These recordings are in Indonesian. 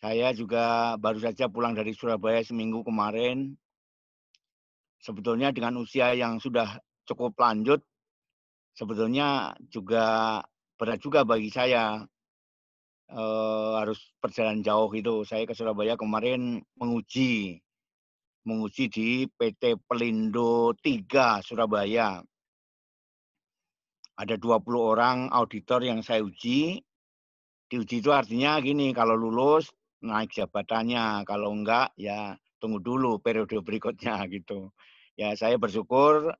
Saya juga baru saja pulang dari Surabaya seminggu kemarin. Sebetulnya dengan usia yang sudah cukup lanjut, sebetulnya juga berat juga bagi saya harus perjalanan jauh itu. Saya ke Surabaya kemarin menguji di PT Pelindo 3 Surabaya. Ada 20 orang auditor yang saya uji. Diuji itu artinya gini, kalau lulus naik jabatannya, kalau enggak ya tunggu dulu periode berikutnya gitu. Ya saya bersyukur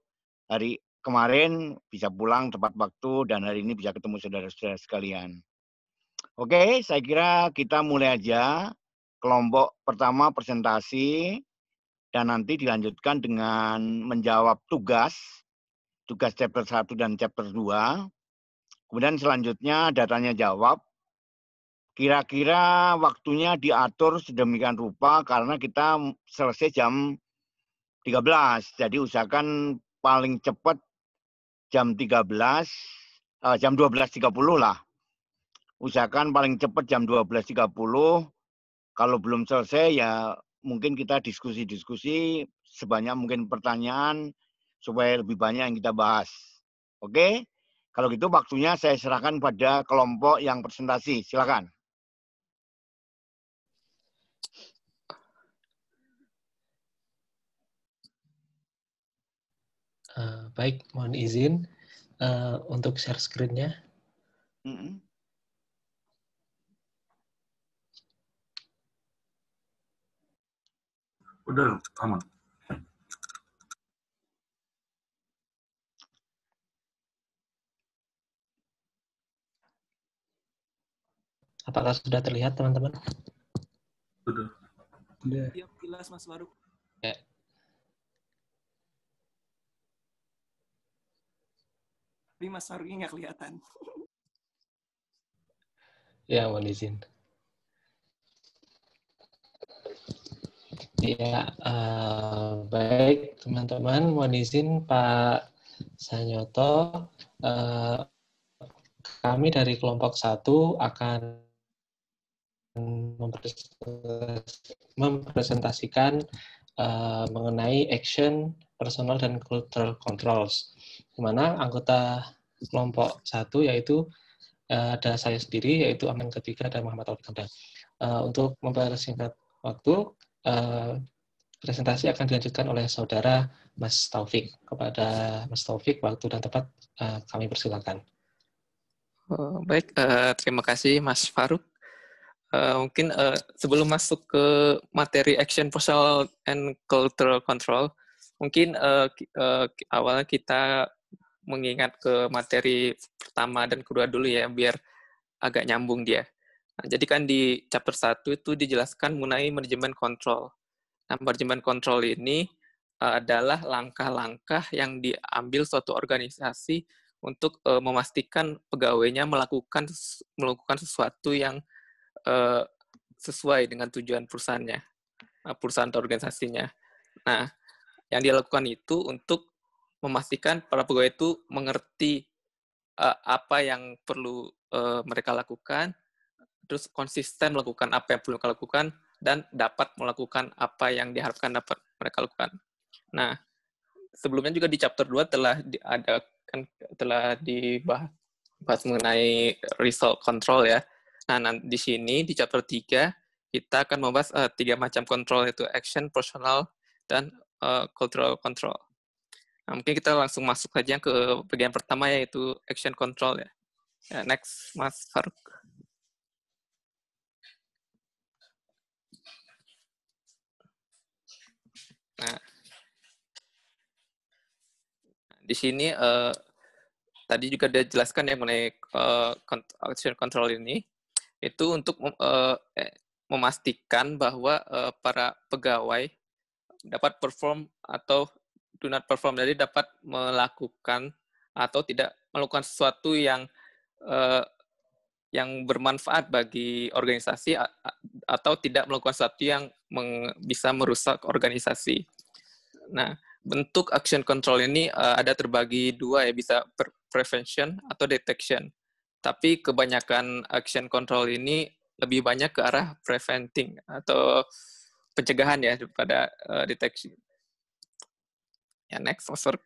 hari kemarin bisa pulang tepat waktu dan hari ini bisa ketemu saudara-saudara sekalian. Oke, saya kira kita mulai aja. Kelompok pertama presentasi dan nanti dilanjutkan dengan menjawab tugas chapter 1 dan chapter 2. Kemudian selanjutnya datanya jawab. Kira-kira waktunya diatur sedemikian rupa karena kita selesai jam 13. Jadi usahakan paling cepat jam 13, jam 12.30 lah. Usahakan paling cepat jam 12.30. Kalau belum selesai ya mungkin kita diskusi-diskusi sebanyak mungkin pertanyaan supaya lebih banyak yang kita bahas. Oke? Kalau gitu waktunya saya serahkan pada kelompok yang presentasi. Silakan. Baik, mohon izin untuk share screen-nya. Udah, aman. Apakah sudah terlihat, teman-teman? Sudah. Iya, jelas Mas Faruk. Ya. Tapi Mas Faruknya nggak kelihatan. Ya, mohon izin. Ya, baik teman-teman, mohon izin Pak Sanyoto. Kami dari kelompok 1 akan mempresentasikan mengenai action, personal, dan cultural controls. Di mana anggota kelompok 1 yaitu ada saya sendiri, yaitu Aman Ketiga dan Muhammad Taufik Hamdan. Untuk mempersingkat waktu, presentasi akan dilanjutkan oleh saudara Mas Taufik. Kepada Mas Taufik, waktu dan tempat kami persilakan. Baik, terima kasih Mas Faruk. Mungkin sebelum masuk ke materi action, personal, and cultural control, mungkin awalnya kita mengingat ke materi pertama dan kedua dulu ya, biar agak nyambung dia. Nah, jadi kan di chapter 1 itu dijelaskan mengenai manajemen kontrol. Nah, manajemen kontrol ini adalah langkah-langkah yang diambil suatu organisasi untuk memastikan pegawainya melakukan sesuatu yang sesuai dengan tujuan perusahaannya, perusahaan atau organisasinya. Nah, yang dia lakukan itu untuk memastikan para pegawai itu mengerti apa yang perlu mereka lakukan, terus konsisten melakukan apa yang perlu mereka lakukan, dan dapat melakukan apa yang diharapkan dapat mereka lakukan. Nah, sebelumnya juga di chapter 2 telah dibahas mengenai result control ya. Nah, di sini di chapter 3 kita akan membahas 3 macam control, yaitu action, personal, dan cultural control. Nah, mungkin kita langsung masuk saja ke bagian pertama, yaitu action control ya. Next, Mas Faruk. Nah, di sini tadi juga ada jelaskan ya mengenai action control ini, itu untuk memastikan bahwa para pegawai dapat perform atau do not perform, jadi dapat melakukan atau tidak melakukan sesuatu yang bermanfaat bagi organisasi atau tidak melakukan sesuatu yang bisa merusak organisasi. Nah, bentuk action control ini ada terbagi 2 ya, bisa prevention atau detection. Tapi kebanyakan action control ini lebih banyak ke arah preventing atau pencegahan ya daripada deteksi. Ya, next, Mas Faruk.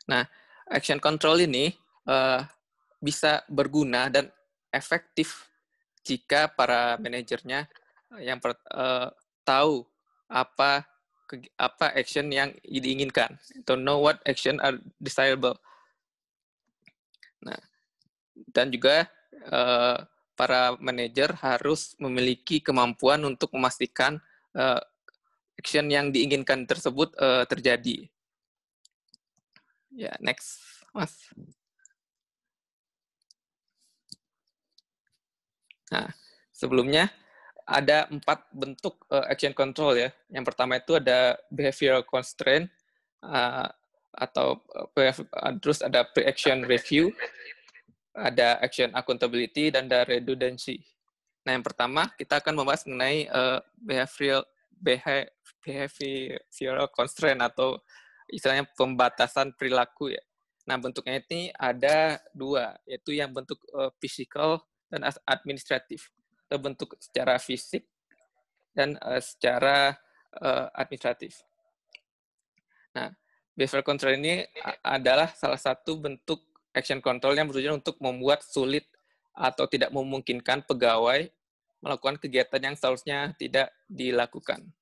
Nah, action control ini bisa berguna dan efektif jika para manajernya yang tahu apa action yang diinginkan, to know what action are desirable. Nah, dan juga para manajer harus memiliki kemampuan untuk memastikan action yang diinginkan tersebut terjadi. Ya, next, Mas. Nah, sebelumnya ada 4 bentuk action control ya. Yang pertama itu ada behavioral constraint, terus ada pre-action review, ada action accountability, dan ada redundancy. Nah, yang pertama kita akan membahas mengenai behavioral constraint atau istilahnya pembatasan perilaku ya. Nah, bentuknya ini ada 2, yaitu yang bentuk physical dan administratif. Bentuk secara fisik dan secara administratif. Nah, behavioral control ini adalah salah satu bentuk action control yang bertujuan untuk membuat sulit atau tidak memungkinkan pegawai melakukan kegiatan yang seharusnya tidak dilakukan.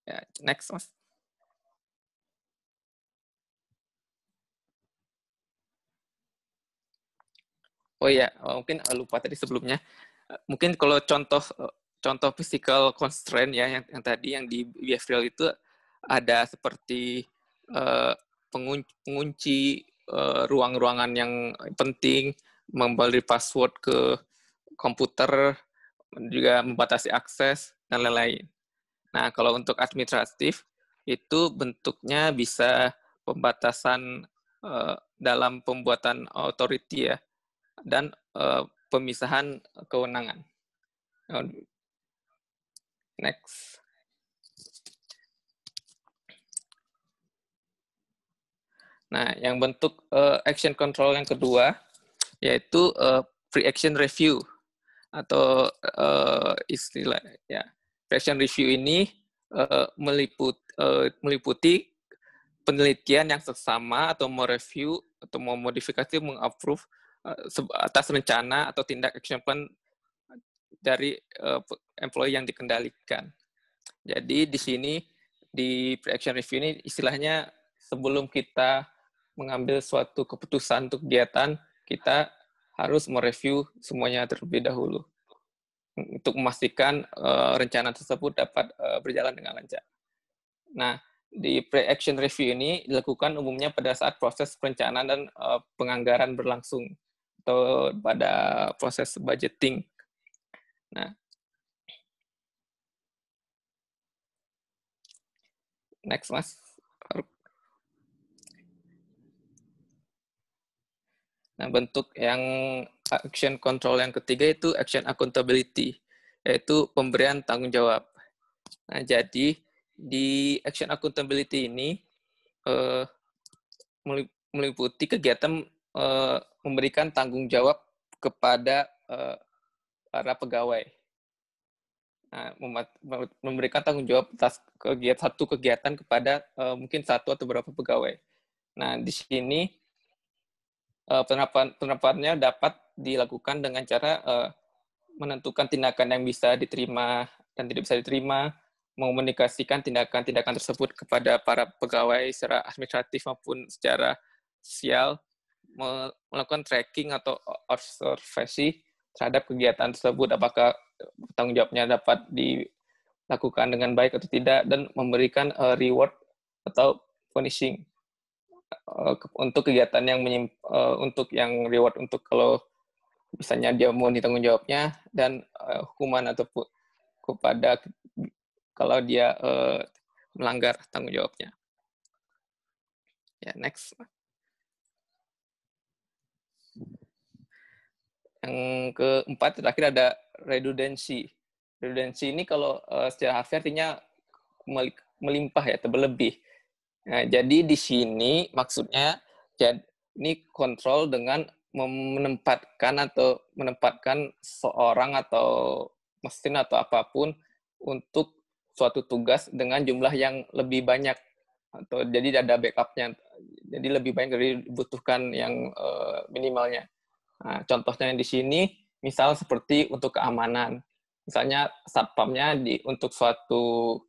Ya, next, Mas. Oh ya, mungkin lupa tadi sebelumnya. Mungkin kalau contoh physical constraint ya yang tadi yang di behavioral itu ada seperti pengunci ruang-ruangan yang penting, memberi password ke komputer, juga membatasi akses dan lain-lain. Nah, kalau untuk administratif itu bentuknya bisa pembatasan dalam pembuatan authority ya, dan pemisahan kewenangan. Next. Nah, yang bentuk action control yang kedua yaitu pre-action review atau istilah ya. Pre-action review ini meliputi penelitian yang seksama atau mereview atau memodifikasi, mengapprove atas rencana atau tindak action plan dari employee yang dikendalikan. Jadi di sini di pre-action review ini istilahnya sebelum kita mengambil suatu keputusan untuk kegiatan, kita harus mereview semuanya terlebih dahulu untuk memastikan rencana tersebut dapat berjalan dengan lancar. Nah, di pre-action review ini dilakukan umumnya pada saat proses perencanaan dan penganggaran berlangsung atau pada proses budgeting. Nah, next, Mas. Nah, bentuk yang action control yang ketiga itu action accountability, yaitu pemberian tanggung jawab. Nah, jadi di action accountability ini meliputi kegiatan memberikan tanggung jawab kepada para pegawai. Nah, memberikan tanggung jawab atas satu kegiatan kepada mungkin satu atau beberapa pegawai. Nah, di sini penerapannya dapat dilakukan dengan cara menentukan tindakan yang bisa diterima dan tidak bisa diterima, mengomunikasikan tindakan-tindakan tersebut kepada para pegawai secara administratif maupun secara sosial, melakukan tracking atau observasi terhadap kegiatan tersebut, apakah tanggung jawabnya dapat dilakukan dengan baik atau tidak, dan memberikan reward atau punishing untuk kegiatan yang untuk yang reward untuk kalau misalnya dia mau ditanggung jawabnya, dan hukuman ataupun kepada kalau dia melanggar tanggung jawabnya. Ya, next. Yang keempat terakhir ada redundancy. Redundancy ini kalau secara harfiah artinya melimpah ya, atau berlebih. Nah, jadi di sini maksudnya ini kontrol dengan menempatkan seorang atau mesin atau apapun untuk suatu tugas dengan jumlah yang lebih banyak, atau jadi ada backupnya, jadi lebih banyak dari dibutuhkan yang minimalnya. Nah, contohnya di sini misal seperti untuk keamanan, misalnya satpamnya untuk suatu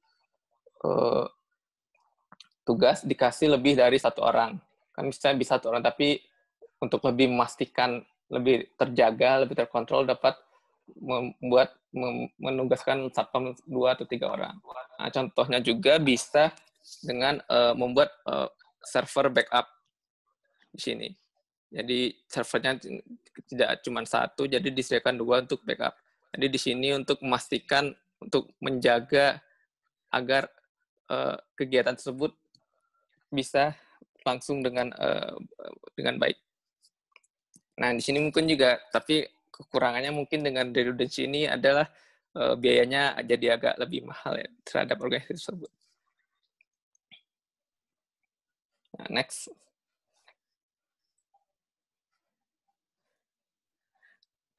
tugas dikasih lebih dari satu orang, kan bisa satu orang, tapi untuk lebih memastikan lebih terjaga, lebih terkontrol, dapat menugaskan satpam 2 atau 3 orang. Nah, contohnya juga bisa dengan membuat server backup di sini. Jadi servernya tidak cuma satu, jadi disediakan 2 untuk backup. Jadi di sini untuk memastikan, untuk menjaga agar kegiatan tersebut bisa langsung dengan baik. Nah, di sini mungkin juga, tapi kekurangannya mungkin dengan redundancy ini adalah biayanya jadi agak lebih mahal ya terhadap organisasi tersebut. Nah, next.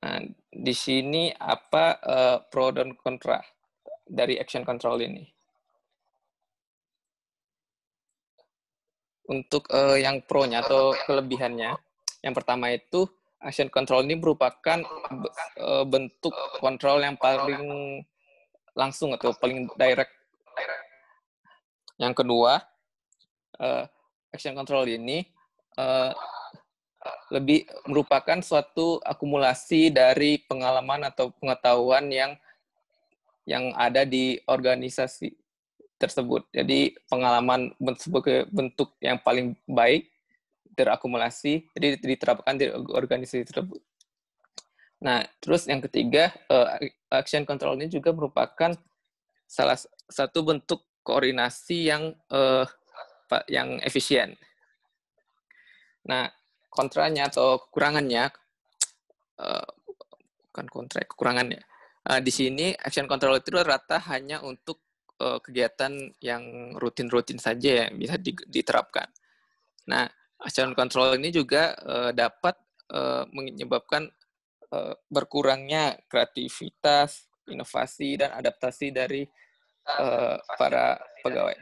Nah, di sini apa pro dan kontra dari action control ini? Untuk yang pro-nya atau kelebihannya, yang pertama itu action control ini merupakan bentuk kontrol yang paling langsung atau paling direct. Yang kedua, action control ini lebih merupakan suatu akumulasi dari pengalaman atau pengetahuan yang ada di organisasi tersebut. Jadi pengalaman sebagai bentuk yang paling baik terakumulasi, jadi diterapkan di organisasi tersebut. Nah, terus yang ketiga, action control ini juga merupakan salah satu bentuk koordinasi yang efisien. Nah, kontranya atau kekurangannya, bukan kontra, kekurangannya. Di sini action control itu rata hanya untuk kegiatan yang rutin-rutin saja yang bisa diterapkan. Nah, action control ini juga dapat menyebabkan berkurangnya kreativitas, inovasi, dan adaptasi dari para pegawai.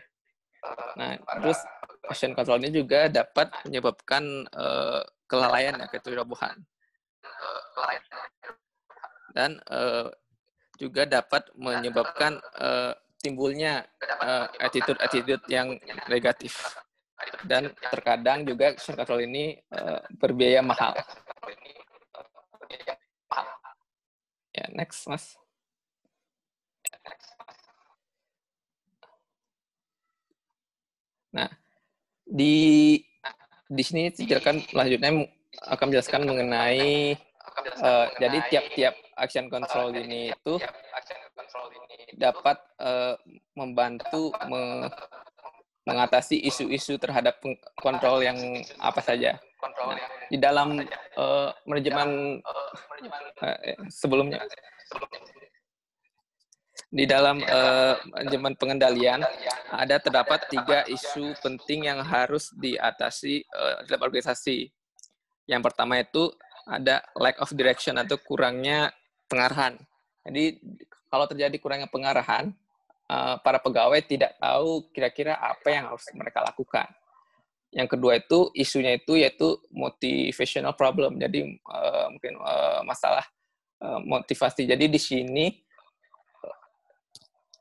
Nah, terus action control ini juga dapat menyebabkan kelalaian ya, ketidakbohan. Dan juga dapat menyebabkan timbulnya attitude yang negatif. Dan terkadang juga action control ini berbiaya mahal. Ya, next, Mas. Nah, di sini selanjutnya akan menjelaskan mengenai jadi tiap-tiap action control ini itu dapat membantu mengatasi isu-isu terhadap kontrol yang apa saja. Nah, di dalam manajemen sebelumnya, di dalam manajemen pengendalian terdapat 3 isu penting yang harus diatasi dalam organisasi. Yang pertama itu ada lack of direction atau kurangnya pengarahan. Jadi kalau terjadi kurangnya pengarahan, para pegawai tidak tahu kira-kira apa yang harus mereka lakukan. Yang kedua itu isunya itu yaitu motivational problem. Jadi mungkin masalah motivasi. Jadi di sini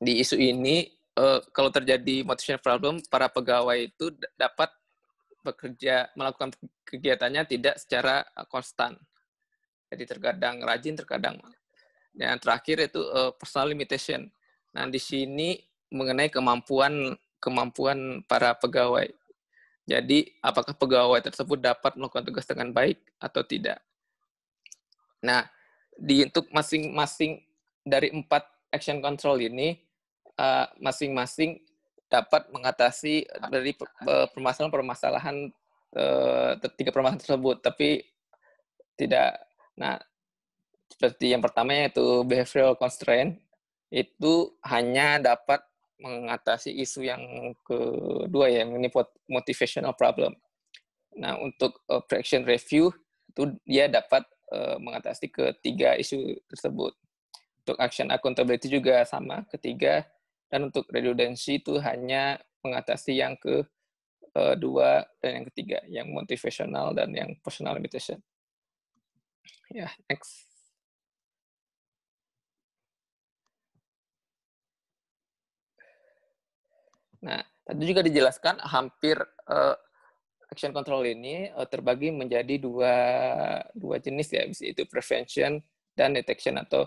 di isu ini kalau terjadi motivational problem, para pegawai itu dapat melakukan kegiatannya tidak secara konstan. Jadi terkadang rajin, terkadang. Yang terakhir itu personal limitation. Nah, di sini mengenai kemampuan para pegawai. Jadi, apakah pegawai tersebut dapat melakukan tugas dengan baik atau tidak. Nah, untuk masing-masing dari 4 action control ini, masing-masing dapat mengatasi dari permasalahan-permasalahan 3 permasalahan tersebut, tapi tidak. Nah, seperti yang pertama yaitu behavioral constraint, itu hanya dapat mengatasi isu yang kedua ya, ini motivational problem. Nah, untuk pre-action review itu dia dapat mengatasi ketiga isu tersebut. Untuk action accountability juga sama, ketiga. Dan untuk redundancy itu hanya mengatasi yang kedua dan yang ketiga, yang motivational dan yang personal limitation. Ya, next. Nah, tadi juga dijelaskan hampir action control ini terbagi menjadi dua jenis ya, yaitu prevention dan detection atau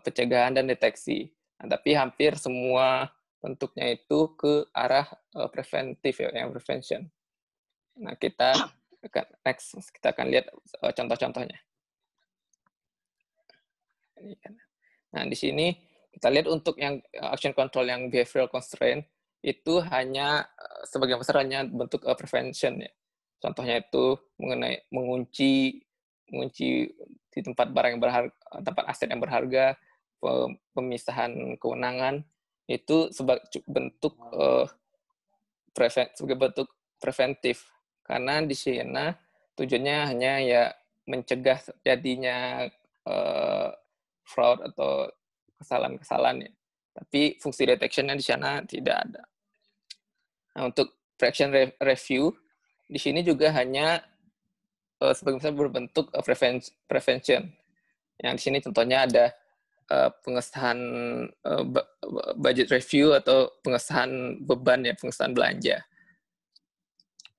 pencegahan dan deteksi. Nah, tapi hampir semua bentuknya itu ke arah preventif ya, yang prevention. Nah, kita akan lihat contoh-contohnya. Nah, di sini kita lihat untuk yang action control yang behavioral constraint itu hanya sebagian besar hanya bentuk prevention ya. Contohnya itu mengenai mengunci di tempat barang yang berharga, tempat aset yang berharga, pemisahan kewenangan itu sebagai bentuk preventif, karena di sana tujuannya hanya ya mencegah terjadinya fraud atau kesalahan-kesalahan ya. Tapi fungsi detection-nya di sana tidak ada. Nah, untuk pre-action review di sini juga hanya sebagai besar berbentuk prevention. Yang di sini contohnya ada pengesahan budget review atau pengesahan beban ya, pengesahan belanja.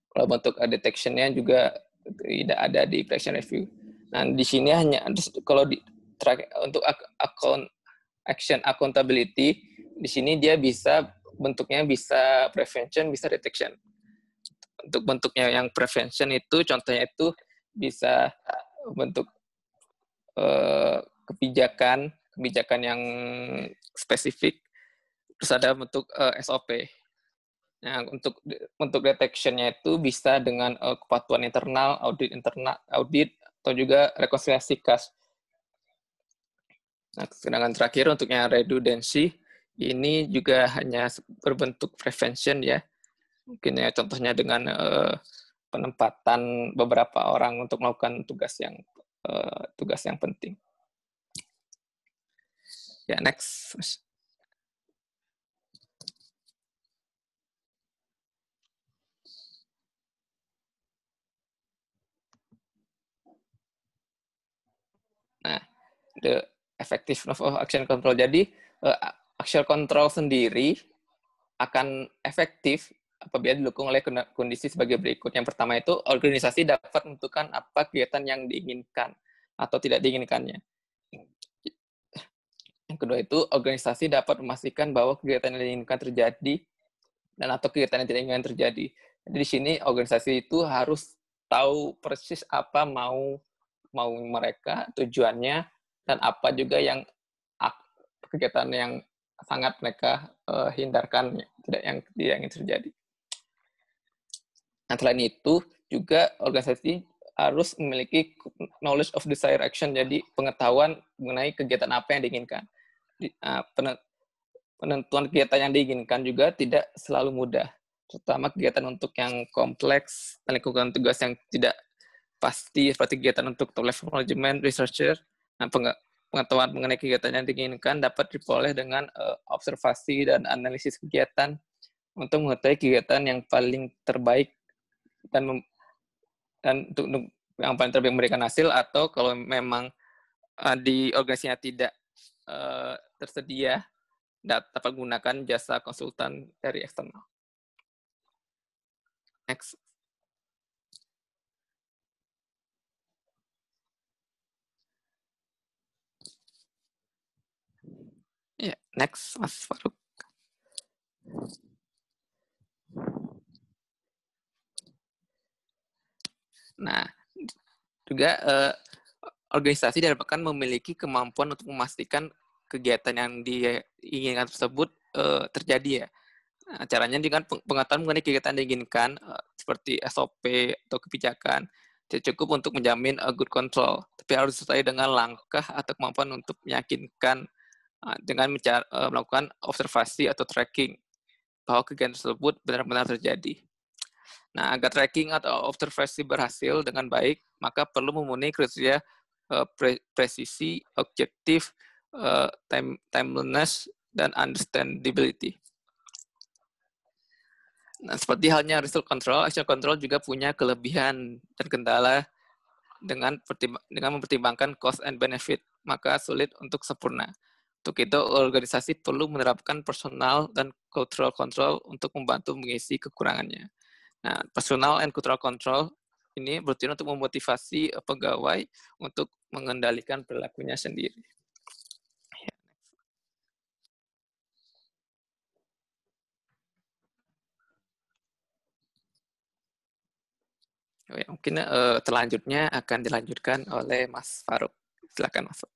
Kalau bentuk detection-nya juga tidak ada di pre-action review. Nah, di sini hanya kalau untuk action accountability, di sini dia bentuknya bisa prevention, bisa detection. Untuk bentuknya yang prevention itu contohnya itu bisa bentuk kebijakan yang spesifik, terus ada bentuk SOP. Nah, untuk detection-nya itu bisa dengan kepatuhan internal, audit atau juga rekonsiliasi kas. Nah, sedangkan terakhir untuk yang redundancy ini juga hanya berbentuk prevention ya. Mungkin ya contohnya dengan penempatan beberapa orang untuk melakukan tugas yang penting. Ya, next. Nah, the effectiveness of action control. Jadi, action control sendiri akan efektif apabila didukung oleh kondisi sebagai berikut. Yang pertama itu, organisasi dapat menentukan apa kegiatan yang diinginkan atau tidak diinginkannya. Yang kedua itu, organisasi dapat memastikan bahwa kegiatan yang diinginkan terjadi dan atau kegiatan yang tidak diinginkan terjadi. Jadi di sini organisasi itu harus tahu persis apa mau mereka, tujuannya, dan apa juga yang kegiatan yang sangat mereka hindarkan, tidak ingin terjadi. Nah, selain itu, juga organisasi harus memiliki knowledge of desired action, jadi pengetahuan mengenai kegiatan apa yang diinginkan. Penentuan kegiatan yang diinginkan juga tidak selalu mudah, terutama kegiatan untuk yang kompleks dan lingkungan tugas yang tidak pasti, seperti kegiatan untuk top level management, researcher. Nah, pengetahuan mengenai kegiatan yang diinginkan dapat diperoleh dengan observasi dan analisis kegiatan untuk mengetahui kegiatan yang paling terbaik dan untuk yang paling terbaik memberikan hasil, atau kalau memang di organisasinya tidak tersedia, dapat menggunakan jasa konsultan dari eksternal. Next. Ya, next, Mas Faruk. Nah, juga organisasi diharapkan memiliki kemampuan untuk memastikan kegiatan yang diinginkan tersebut terjadi ya. Nah, caranya dengan pengetahuan mengenai kegiatan yang diinginkan seperti SOP atau kebijakan tidak cukup untuk menjamin good control, tapi harus disertai dengan langkah atau kemampuan untuk meyakinkan dengan melakukan observasi atau tracking bahwa kegiatan tersebut benar-benar terjadi. Nah, agar tracking atau observasi berhasil dengan baik, maka perlu memenuhi kriteria presisi, objektif, timeliness, dan understandability. Nah, seperti halnya result control, action control juga punya kelebihan dan kendala dengan mempertimbangkan cost and benefit, maka sulit untuk sempurna. Untuk itu, organisasi perlu menerapkan personal dan cultural control untuk membantu mengisi kekurangannya. Nah, personal and cultural control ini bertujuan untuk memotivasi pegawai untuk mengendalikan perilakunya sendiri. Mungkin selanjutnya akan dilanjutkan oleh Mas Faruk. Silakan, Mas.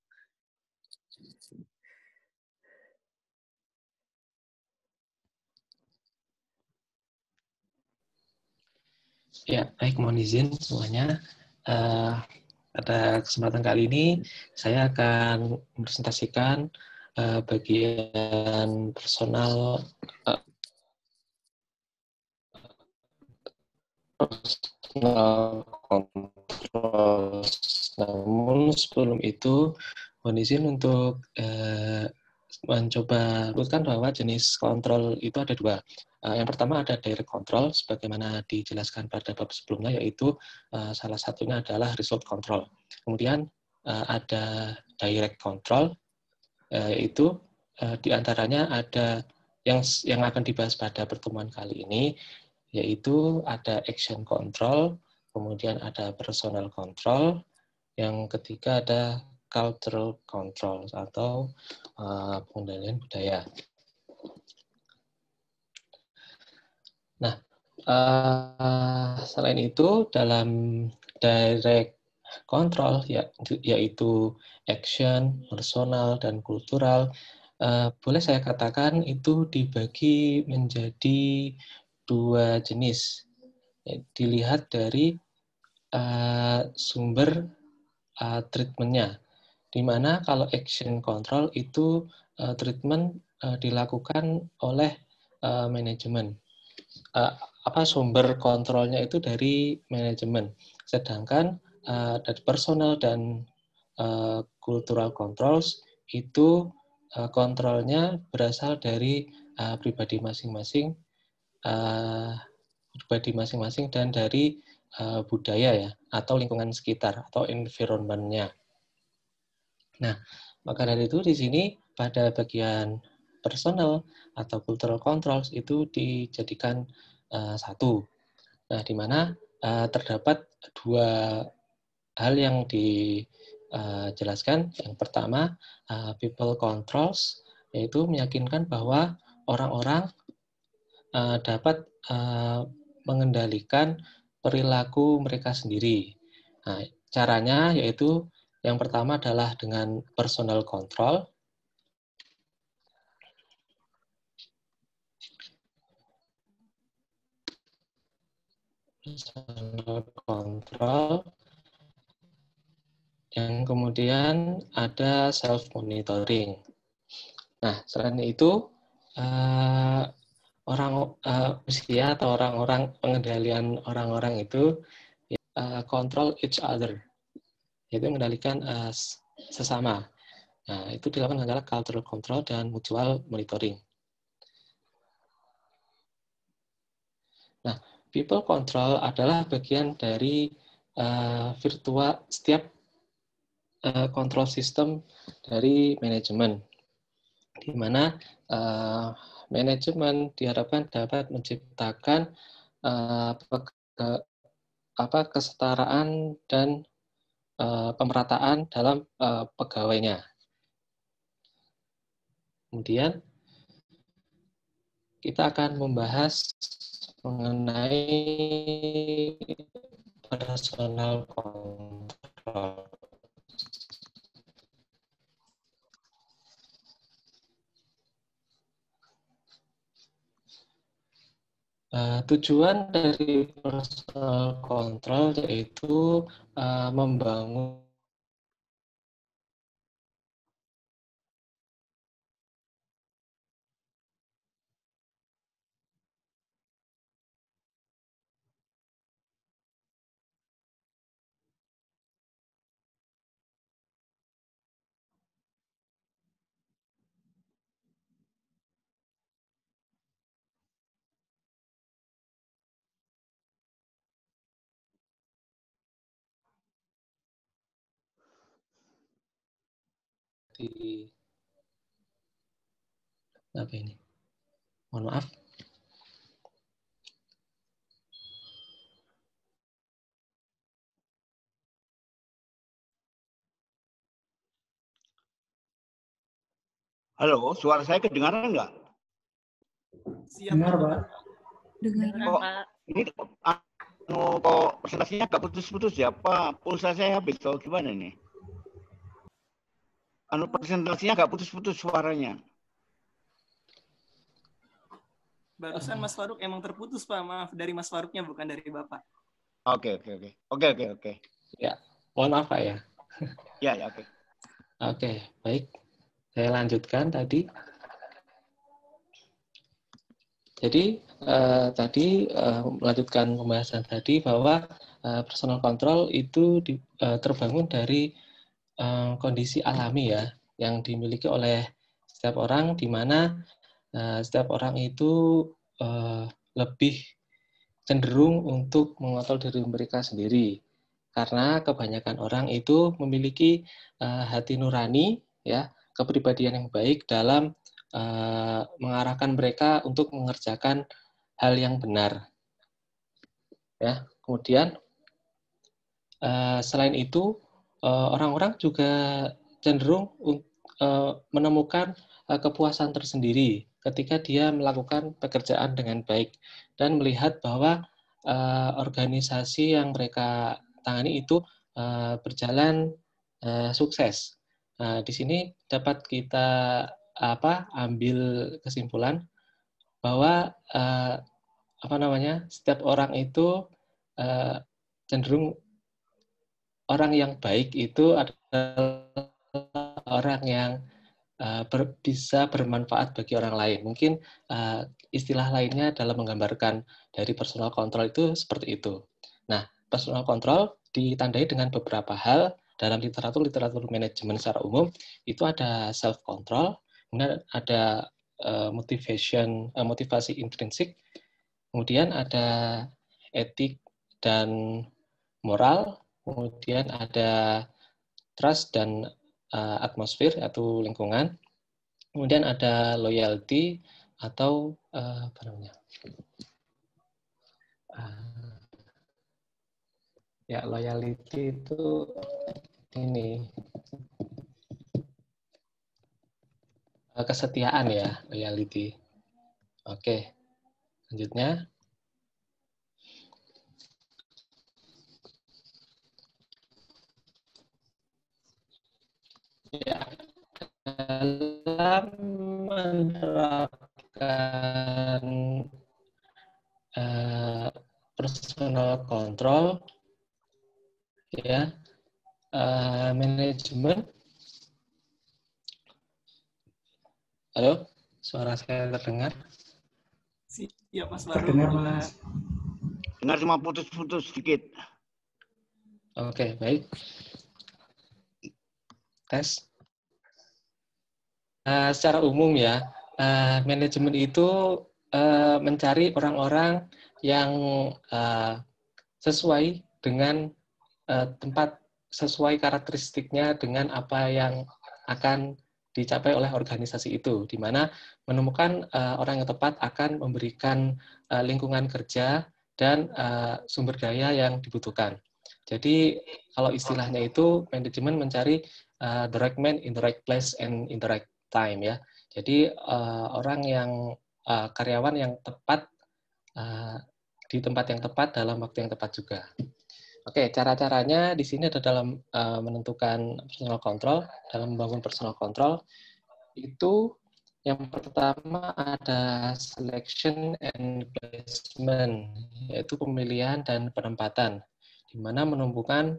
Ya, baik, mohon izin semuanya. Pada kesempatan kali ini, saya akan mempresentasikan bagian personal control. Namun sebelum itu, mohon izin untuk mencoba sebutkan bahwa jenis kontrol itu ada dua. Yang pertama ada direct control, sebagaimana dijelaskan pada bab sebelumnya, yaitu salah satunya adalah result control. Kemudian ada direct control, yaitu diantaranya ada yang akan dibahas pada pertemuan kali ini, yaitu ada action control, kemudian ada personal control, yang ketiga ada cultural control atau pengendalian budaya. Nah, selain itu dalam direct control yaitu action, personal, dan kultural, boleh saya katakan itu dibagi menjadi dua jenis. Dilihat dari sumber treatment-nya, di mana kalau action control itu treatment dilakukan oleh manajemen. Sumber kontrolnya itu dari manajemen, sedangkan dari personal dan cultural controls itu kontrolnya berasal dari pribadi masing-masing dan dari budaya ya, atau lingkungan sekitar atau environment-nya. Nah, maka dari itu di sini pada bagian personal atau cultural controls itu dijadikan satu. Nah, di mana terdapat dua hal yang dijelaskan. Yang pertama, people controls, yaitu meyakinkan bahwa orang-orang dapat mengendalikan perilaku mereka sendiri. Nah, caranya yaitu yang pertama adalah dengan personal control. Personal control. Yang kemudian ada self monitoring. Nah, selain itu usia atau orang-orang pengendalian orang-orang itu control each other, yaitu mengendalikan sesama. Nah, itu dilakukan adalah cultural control dan mutual monitoring. Nah, people control adalah bagian dari setiap control system dari manajemen, di mana manajemen diharapkan dapat menciptakan kesetaraan dan pemerataan dalam pegawainya. Kemudian kita akan membahas mengenai personal control. Tujuan dari personal control yaitu membangun di apa ini? Mohon maaf. Halo, suara saya kedengaran nggak? Siap, Pak. Kok ini kok presentasinya nggak putus-putus ya? Apa pulsa saya habis atau gimana nih? Presentasinya nggak putus-putus suaranya. Barusan Mas Faruk emang terputus, Pak. Maaf, dari Mas Faruknya, bukan dari Bapak. Oke. Ya, mohon maaf Pak ya. Ya, oke. Oke, baik. Saya lanjutkan tadi. Jadi tadi melanjutkan pembahasan tadi bahwa personal control itu terbangun dari kondisi alami ya, yang dimiliki oleh setiap orang, di mana setiap orang itu lebih cenderung untuk mengontrol diri mereka sendiri. Karena kebanyakan orang itu memiliki hati nurani, ya, kepribadian yang baik dalam mengarahkan mereka untuk mengerjakan hal yang benar. Ya, kemudian selain itu orang-orang juga cenderung menemukan kepuasan tersendiri ketika dia melakukan pekerjaan dengan baik dan melihat bahwa organisasi yang mereka tangani itu berjalan sukses. Di sini dapat kita ambil kesimpulan bahwa setiap orang itu cenderung orang yang baik itu adalah orang yang bisa bermanfaat bagi orang lain. Mungkin istilah lainnya dalam menggambarkan dari personal control itu seperti itu. Nah, personal control ditandai dengan beberapa hal dalam literatur manajemen secara umum. Itu ada self control, kemudian ada motivasi intrinsik, kemudian ada etik dan moral, kemudian ada trust dan atmosfer atau lingkungan, kemudian ada loyalty atau loyalty itu ini kesetiaan ya, loyalty. Oke, selanjutnya. Ya, dalam menerapkan personal control, ya, manajemen. Halo, suara saya terdengar? Siap, Mas Faruk. Terdengar, Mas. Dengar cuma putus-putus sedikit. Oke, baik. Tes. Secara umum ya, manajemen itu mencari orang-orang yang sesuai dengan tempat, sesuai karakteristiknya dengan apa yang akan dicapai oleh organisasi itu, di mana menemukan orang yang tepat akan memberikan lingkungan kerja dan sumber daya yang dibutuhkan. Jadi kalau istilahnya itu manajemen mencari the right man in the right place and in the right time ya. Jadi orang yang karyawan yang tepat di tempat yang tepat dalam waktu yang tepat juga. Oke, cara-caranya di sini ada dalam menentukan personal control, dalam membangun personal control itu yang pertama ada selection and placement, yaitu pemilihan dan penempatan, di mana menumbuhkan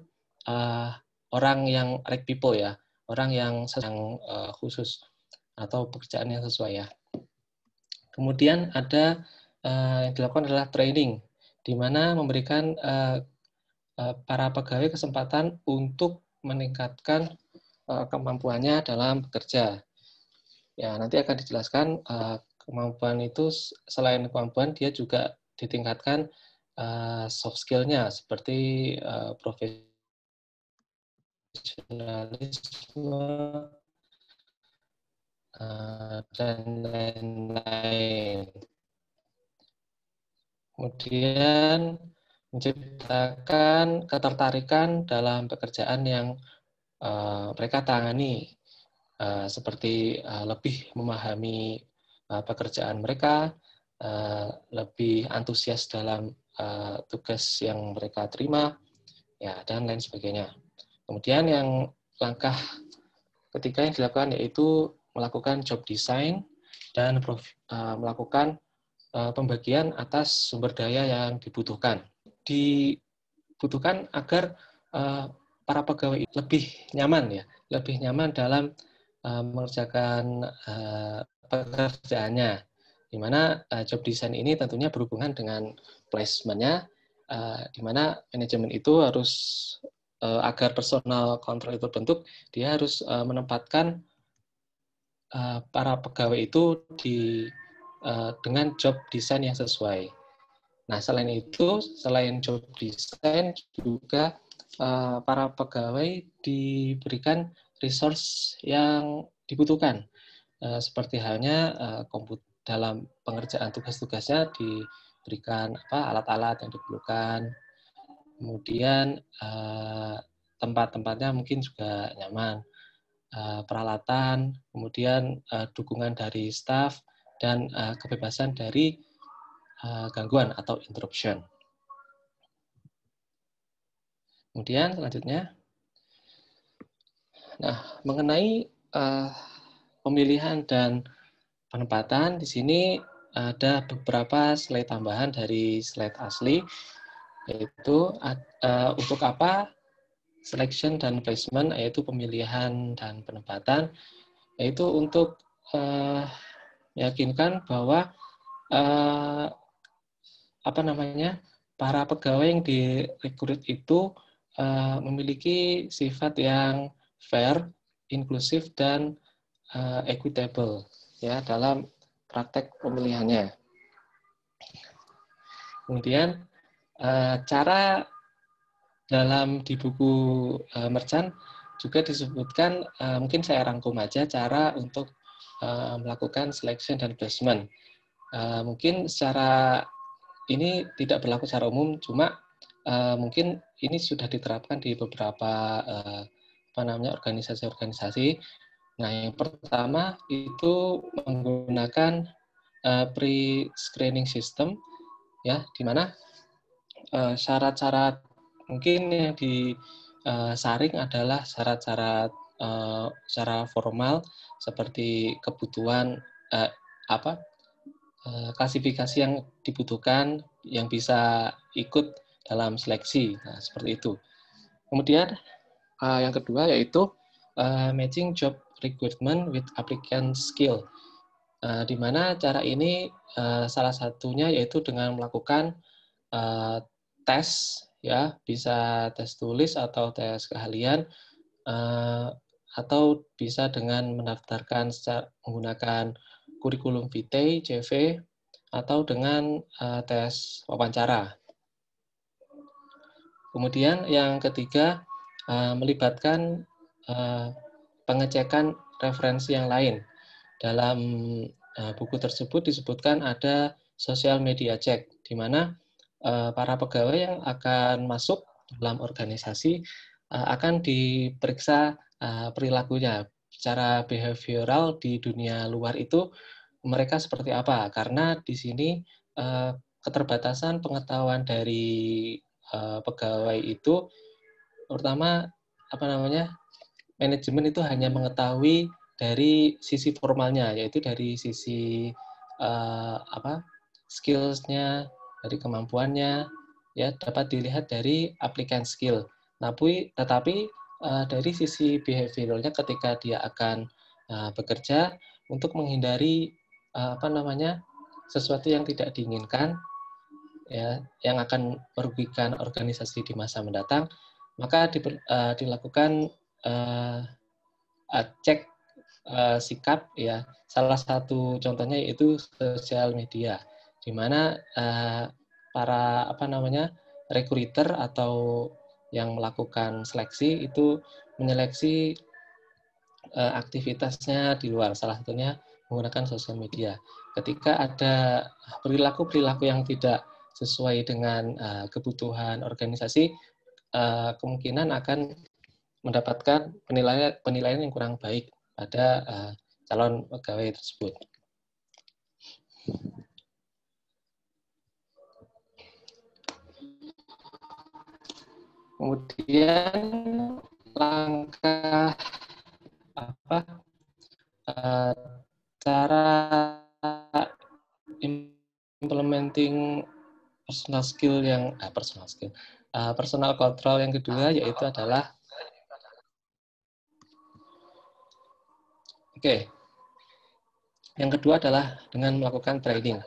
orang yang right people ya, orang yang khusus atau pekerjaan yang sesuai ya. Kemudian ada yang dilakukan adalah training, di mana memberikan para pegawai kesempatan untuk meningkatkan kemampuannya dalam bekerja. Ya, nanti akan dijelaskan kemampuan itu selain kemampuan dia juga ditingkatkan soft skill-nya seperti profesionalisme, dan lain-lain. Kemudian menciptakan ketertarikan dalam pekerjaan yang mereka tangani, seperti lebih memahami pekerjaan mereka, lebih antusias dalam tugas yang mereka terima, ya, dan lain sebagainya. Kemudian yang langkah ketiga yang dilakukan yaitu melakukan job design dan melakukan pembagian atas sumber daya yang dibutuhkan. Dibutuhkan agar para pegawai lebih nyaman, lebih nyaman dalam mengerjakan pekerjaannya. Di mana job design ini tentunya berhubungan dengan placement-nya, di mana manajemen itu harus agar personal control itu terbentuk, dia harus menempatkan para pegawai itu dengan job design yang sesuai. Nah, selain itu, selain job design, juga para pegawai diberikan resource yang dibutuhkan. Seperti halnya dalam pengerjaan tugas-tugasnya diberikan alat-alat yang diperlukan, kemudian tempat-tempatnya mungkin juga nyaman, peralatan, kemudian dukungan dari staf, dan kebebasan dari gangguan atau interruption. Kemudian selanjutnya, nah, mengenai pemilihan dan penempatan, di sini ada beberapa slide tambahan dari slide asli, yaitu untuk apa selection dan placement, yaitu pemilihan dan penempatan, yaitu untuk meyakinkan bahwa para pegawai yang direkrut itu memiliki sifat yang fair, inklusif, dan equitable, ya, dalam praktek pemilihannya. Kemudian cara dalam di buku Merchant juga disebutkan, mungkin saya rangkum aja cara untuk melakukan selection dan placement. Mungkin secara ini tidak berlaku secara umum, cuma mungkin ini sudah diterapkan di beberapa organisasi-organisasi. Nah, yang pertama itu menggunakan pre-screening system, ya, di mana syarat-syarat mungkin yang disaring adalah syarat-syarat secara formal seperti kebutuhan klasifikasi yang dibutuhkan yang bisa ikut dalam seleksi. Nah, seperti itu. Kemudian yang kedua yaitu matching job requirement with applicant skill. Di mana cara ini salah satunya yaitu dengan melakukan tes, ya, bisa tes tulis atau tes keahlian, atau bisa dengan mendaftarkan menggunakan kurikulum vitae, CV, atau dengan tes wawancara. Kemudian yang ketiga, melibatkan pengecekan referensi yang lain. Dalam buku tersebut disebutkan ada social media check, di mana para pegawai yang akan masuk dalam organisasi akan diperiksa perilakunya. Secara behavioral di dunia luar itu mereka seperti apa? Karena di sini keterbatasan pengetahuan dari pegawai itu, terutama manajemen itu hanya mengetahui dari sisi formalnya, yaitu dari sisi skills-nya, dari kemampuannya, ya, dapat dilihat dari applicant skill. Tetapi dari sisi behavioralnya ketika dia akan bekerja, untuk menghindari sesuatu yang tidak diinginkan, ya, yang akan merugikan organisasi di masa mendatang, maka dilakukan cek sikap, ya. Salah satu contohnya yaitu sosial media, di mana para recruiter atau yang melakukan seleksi itu menyeleksi aktivitasnya di luar, salah satunya menggunakan sosial media. Ketika ada perilaku-perilaku yang tidak sesuai dengan kebutuhan organisasi, kemungkinan akan mendapatkan penilaian yang kurang baik pada calon pegawai tersebut. Kemudian langkah cara implementing personal control yang kedua yaitu adalah yang kedua adalah dengan melakukan training.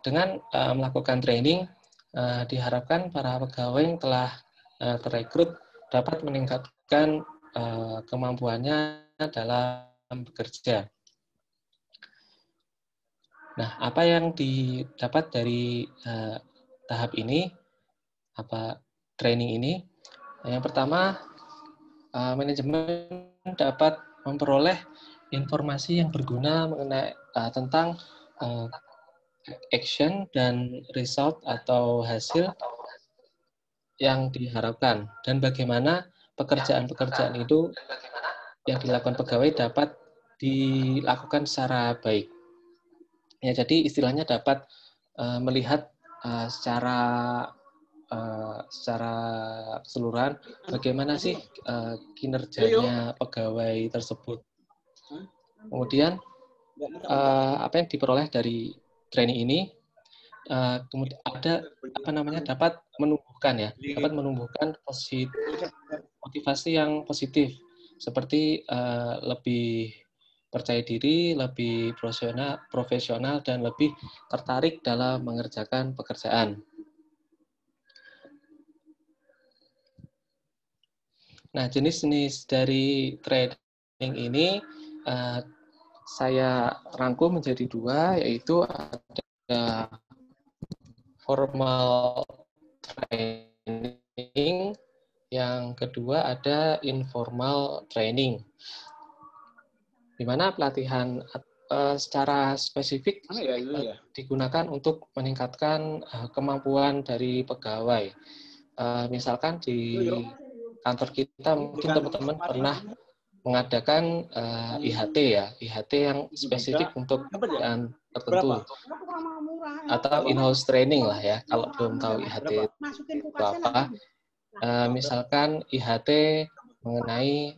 Dengan melakukan training diharapkan para pegawai yang telah terekrut dapat meningkatkan kemampuannya dalam bekerja. Nah, apa yang didapat dari tahap ini, training ini? Yang pertama, manajemen dapat memperoleh informasi yang berguna mengenai tentang action dan result atau hasil yang diharapkan dan bagaimana pekerjaan-pekerjaan itu yang dilakukan pegawai dapat dilakukan secara baik. Ya, jadi istilahnya dapat melihat secara keseluruhan bagaimana sih kinerjanya pegawai tersebut. Kemudian apa yang diperoleh dari training ini kemudian dapat menumbuhkan motivasi yang positif seperti lebih percaya diri, lebih profesional dan lebih tertarik dalam mengerjakan pekerjaan. Nah, jenis-jenis dari training ini saya rangkum menjadi dua, yaitu ada formal training, yang kedua ada informal training, di mana pelatihan secara spesifik digunakan untuk meningkatkan kemampuan dari pegawai. Misalkan di kantor kita mungkin teman-teman pernah mengadakan IHT ya, IHT yang spesifik untuk pekerjaan tertentu, atau in-house training lah ya, kalau belum tahu IHT itu apa. Misalkan IHT mengenai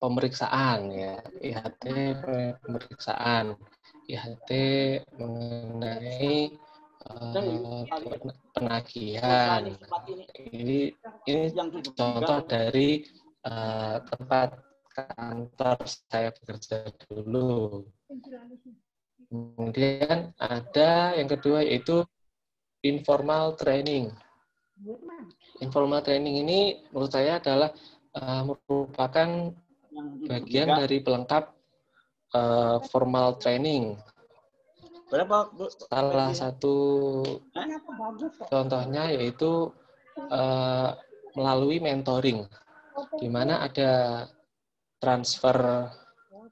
pemeriksaan ya, IHT pemeriksaan, IHT mengenai penagihan. Ini contoh dari tempat kantor saya bekerja dulu. Kemudian ada yang kedua yaitu informal training. Informal training ini menurut saya adalah merupakan bagian dari pelengkap formal training. Salah satu contohnya yaitu melalui mentoring, di mana ada transfer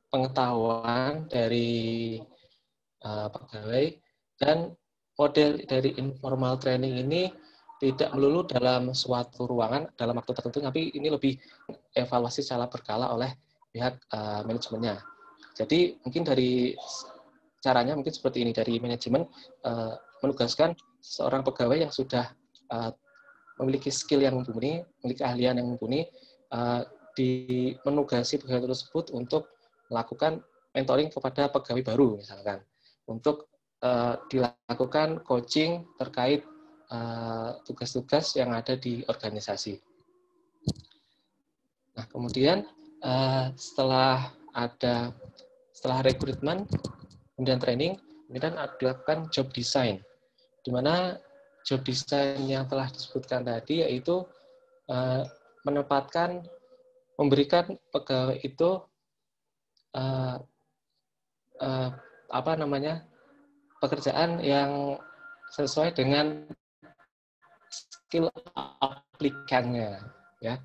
pengetahuan dari pegawai, dan model dari informal training ini tidak melulu dalam suatu ruangan dalam waktu tertentu, tapi ini lebih evaluasi secara berkala oleh pihak manajemennya. Jadi mungkin dari caranya mungkin seperti ini, dari manajemen menugaskan seorang pegawai yang sudah memiliki skill yang mumpuni, memiliki keahlian yang mumpuni, menugasi pegawai tersebut untuk melakukan mentoring kepada pegawai baru misalkan, untuk dilakukan coaching terkait tugas-tugas yang ada di organisasi. Nah, kemudian setelah rekrutmen, kemudian training, kemudian dilakukan job design, di mana job design yang telah disebutkan tadi yaitu memberikan pegawai itu pekerjaan yang sesuai dengan skill aplikannya, ya.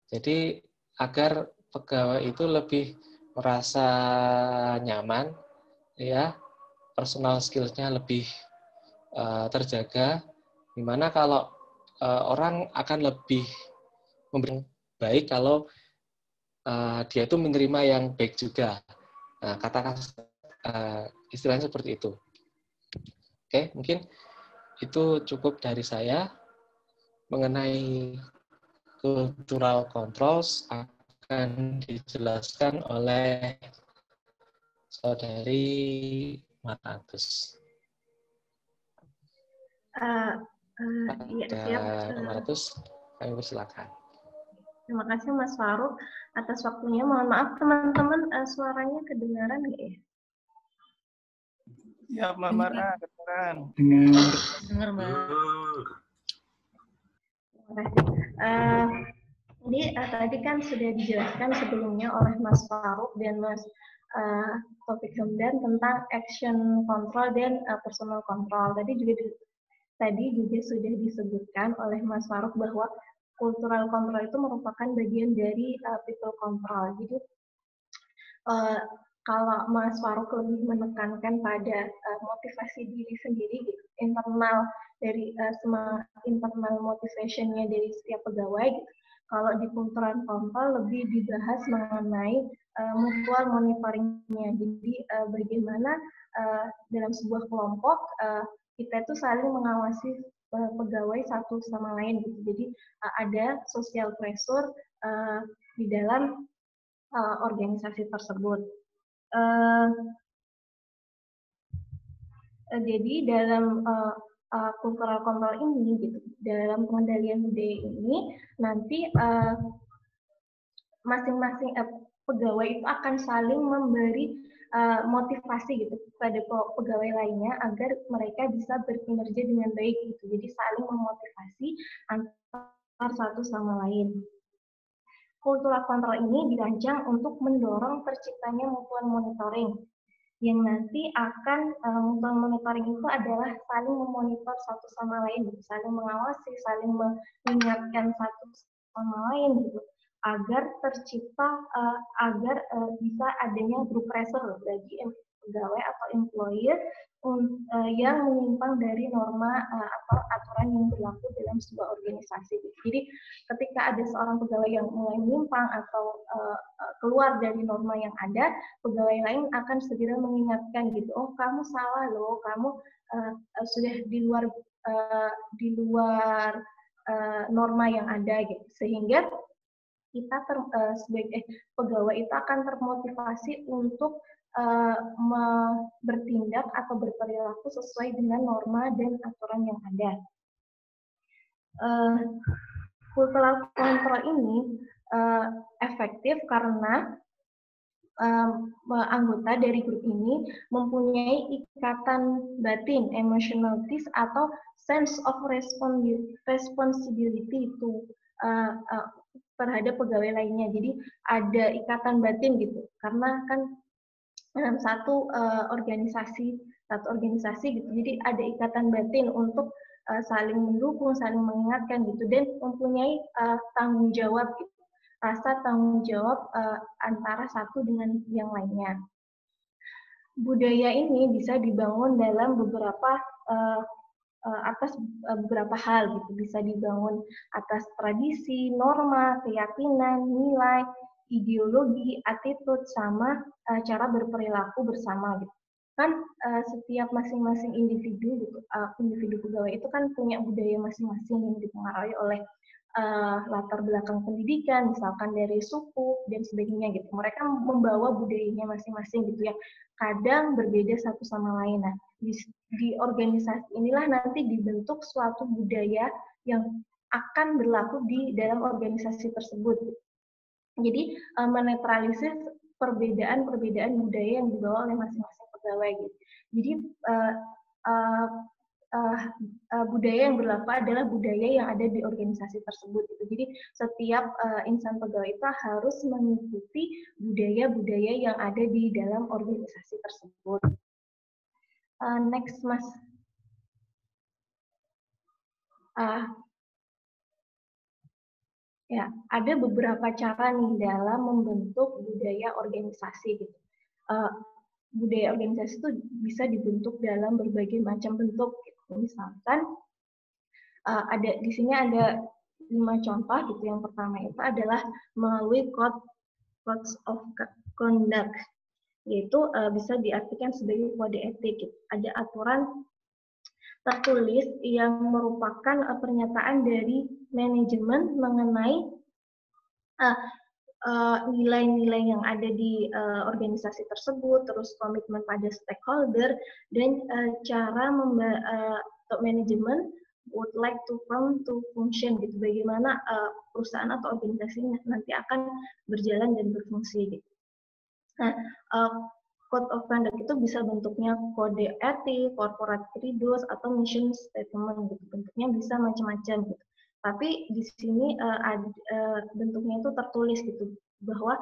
Jadi agar pegawai itu lebih merasa nyaman, ya, personal skills-nya lebih terjaga. Dimana kalau orang akan lebih memberi baik kalau dia itu menerima yang baik juga. Nah, katakan istilahnya seperti itu. Oke, mungkin itu cukup dari saya mengenai cultural controls akan dijelaskan oleh Saudari Maratus. Iya, siap. Maratus, kami persilakan. Terima kasih Mas Faruk atas waktunya. Mohon maaf teman-teman, suaranya kedengaran nggak ya? Ya, Mbak Mara, kedengaran. Dengar, Mbak. Terima kasih. Jadi tadi kan sudah dijelaskan sebelumnya oleh Mas Faruk dan Mas Taufik Hamdan tentang action control dan personal control. Tadi juga sudah disebutkan oleh Mas Faruk bahwa cultural control itu merupakan bagian dari people control. Jadi kalau Mas Faruk lebih menekankan pada motivasi diri sendiri, gitu, internal dari internal motivation-nya dari setiap pegawai. Gitu. Kalau di cultural control lebih dibahas mengenai mutual monitoring-nya. Jadi bagaimana dalam sebuah kelompok kita itu saling mengawasi pegawai satu sama lain. Gitu. Jadi ada social pressure di dalam organisasi tersebut. Jadi dalam cultural control ini, gitu, dalam pengendalian budaya ini nanti masing-masing pegawai itu akan saling memberi motivasi gitu pada pegawai lainnya agar mereka bisa berkinerja dengan baik gitu. Jadi saling memotivasi antar satu sama lain. Cultural control ini dirancang untuk mendorong terciptanya mutual monitoring, yang nanti akan mutual monitoring itu adalah saling memonitor satu sama lain, saling mengawasi, saling mengingatkan satu sama lain gitu, agar tercipta agar bisa adanya group pressure bagi pegawai atau employer yang menyimpang dari norma atau aturan yang berlaku dalam sebuah organisasi. Jadi ketika ada seorang pegawai yang mulai menyimpang atau keluar dari norma yang ada, pegawai lain akan segera mengingatkan gitu, oh kamu salah loh, kamu sudah di luar norma yang ada gitu, sehingga kita sebagai pegawai itu akan termotivasi untuk bertindak atau berperilaku sesuai dengan norma dan aturan yang ada. Cultural control ini efektif karena anggota dari grup ini mempunyai ikatan batin, emotionalities atau sense of responsibility terhadap pegawai lainnya. Jadi ada ikatan batin gitu, karena kan dalam satu organisasi gitu. Jadi ada ikatan batin untuk saling mendukung, saling mengingatkan gitu, dan mempunyai tanggung jawab gitu. Rasa tanggung jawab antara satu dengan yang lainnya. Budaya ini bisa dibangun dalam beberapa atas beberapa hal gitu, bisa dibangun atas tradisi, norma, keyakinan, nilai, ideologi, attitude, sama cara berperilaku bersama gitu. Kan setiap masing-masing individu gitu, individu pegawai itu kan punya budaya masing-masing yang dipengaruhi oleh latar belakang pendidikan, misalkan dari suku dan sebagainya gitu. Mereka membawa budayanya masing-masing gitu ya. Kadang berbeda satu sama lain. Nah, di organisasi inilah nanti dibentuk suatu budaya yang akan berlaku di dalam organisasi tersebut. Jadi menetralisir perbedaan-perbedaan budaya yang dibawa oleh masing-masing pegawai gitu. Jadi budaya yang berlaku adalah budaya yang ada di organisasi tersebut. Gitu. Jadi setiap insan pegawai itu harus mengikuti budaya-budaya yang ada di dalam organisasi tersebut. Next, Mas. Ya, ada beberapa cara nih dalam membentuk budaya organisasi gitu. Budaya organisasi itu bisa dibentuk dalam berbagai macam bentuk. Gitu. Misalkan ada di sini ada 5 contoh gitu. Yang pertama itu adalah melalui codes of conduct, yaitu bisa diartikan sebagai kode etik. Gitu. Ada aturan tertulis yang merupakan pernyataan dari manajemen mengenai nilai-nilai yang ada di organisasi tersebut, terus komitmen pada stakeholder, dan cara manajemen would like to function gitu, bagaimana perusahaan atau organisasi nanti akan berjalan dan berfungsi gitu. Nah, Code of Conduct itu bisa bentuknya kode etik, corporate credos, atau mission statement gitu. Bentuknya bisa macam-macam gitu. Tapi di sini bentuknya itu tertulis gitu bahwa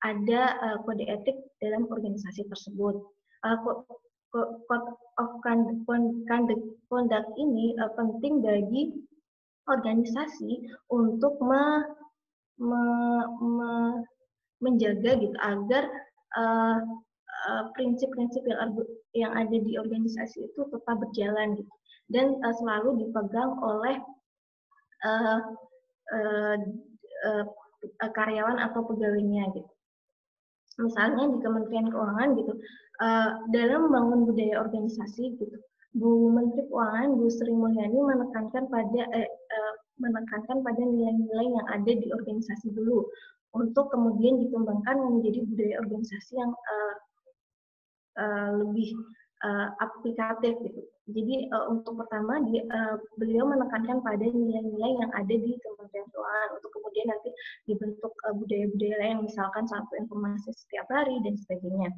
ada kode etik dalam organisasi tersebut. Code of Conduct ini penting bagi organisasi untuk menjaga gitu agar prinsip-prinsip yang ada di organisasi itu tetap berjalan gitu, dan selalu dipegang oleh karyawan atau pegawainya gitu. Misalnya di Kementerian Keuangan gitu, dalam membangun budaya organisasi gitu, Bu Menteri Keuangan Bu Sri Mulyani menekankan pada nilai-nilai yang ada di organisasi dulu, untuk kemudian dikembangkan menjadi budaya organisasi yang lebih aplikatif gitu. Jadi untuk pertama beliau menekankan pada nilai-nilai yang ada di Kementerian Keuangan, untuk kemudian nanti dibentuk budaya-budaya lain, misalkan satu informasi setiap hari dan sebagainya.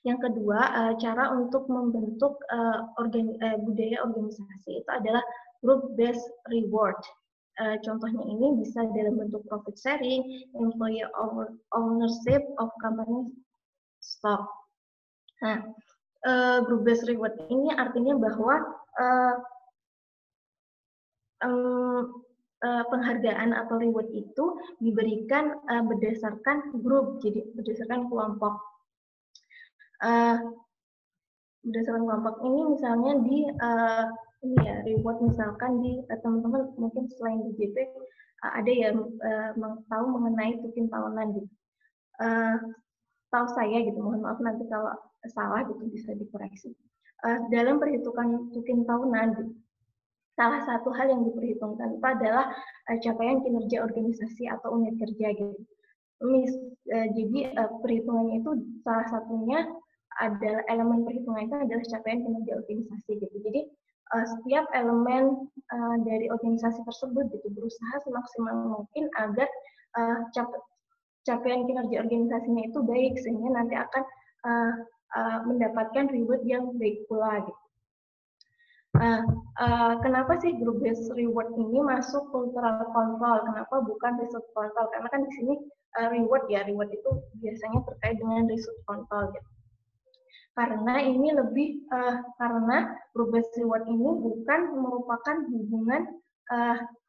Yang kedua, cara untuk membentuk budaya organisasi itu adalah group based reward. Contohnya ini bisa dalam bentuk profit sharing, employee ownership of company stock. Nah, group based reward ini artinya bahwa penghargaan atau reward itu diberikan berdasarkan grup, jadi berdasarkan kelompok. Berdasarkan kelompok ini misalnya di reward misalkan di teman-teman mungkin selain di JP ada yang tahu mengenai tukin tahunan gitu. Tahu saya gitu, mohon maaf nanti kalau salah gitu bisa dikoreksi. Dalam perhitungan tukin tahunan gitu, salah satu hal yang diperhitungkan itu adalah capaian kinerja organisasi atau unit kerja gitu. Jadi perhitungannya itu salah satunya adalah elemen perhitungan itu adalah capaian kinerja organisasi gitu. Jadi setiap elemen dari organisasi tersebut gitu berusaha semaksimal mungkin agar capaian kinerja organisasinya itu baik, sehingga nanti akan mendapatkan reward yang baik pula gitu. Kenapa sih group based reward ini masuk cultural control? Kenapa bukan result control? Karena kan di sini reward itu biasanya terkait dengan result control gitu. Karena ini lebih karena group based reward ini bukan merupakan hubungan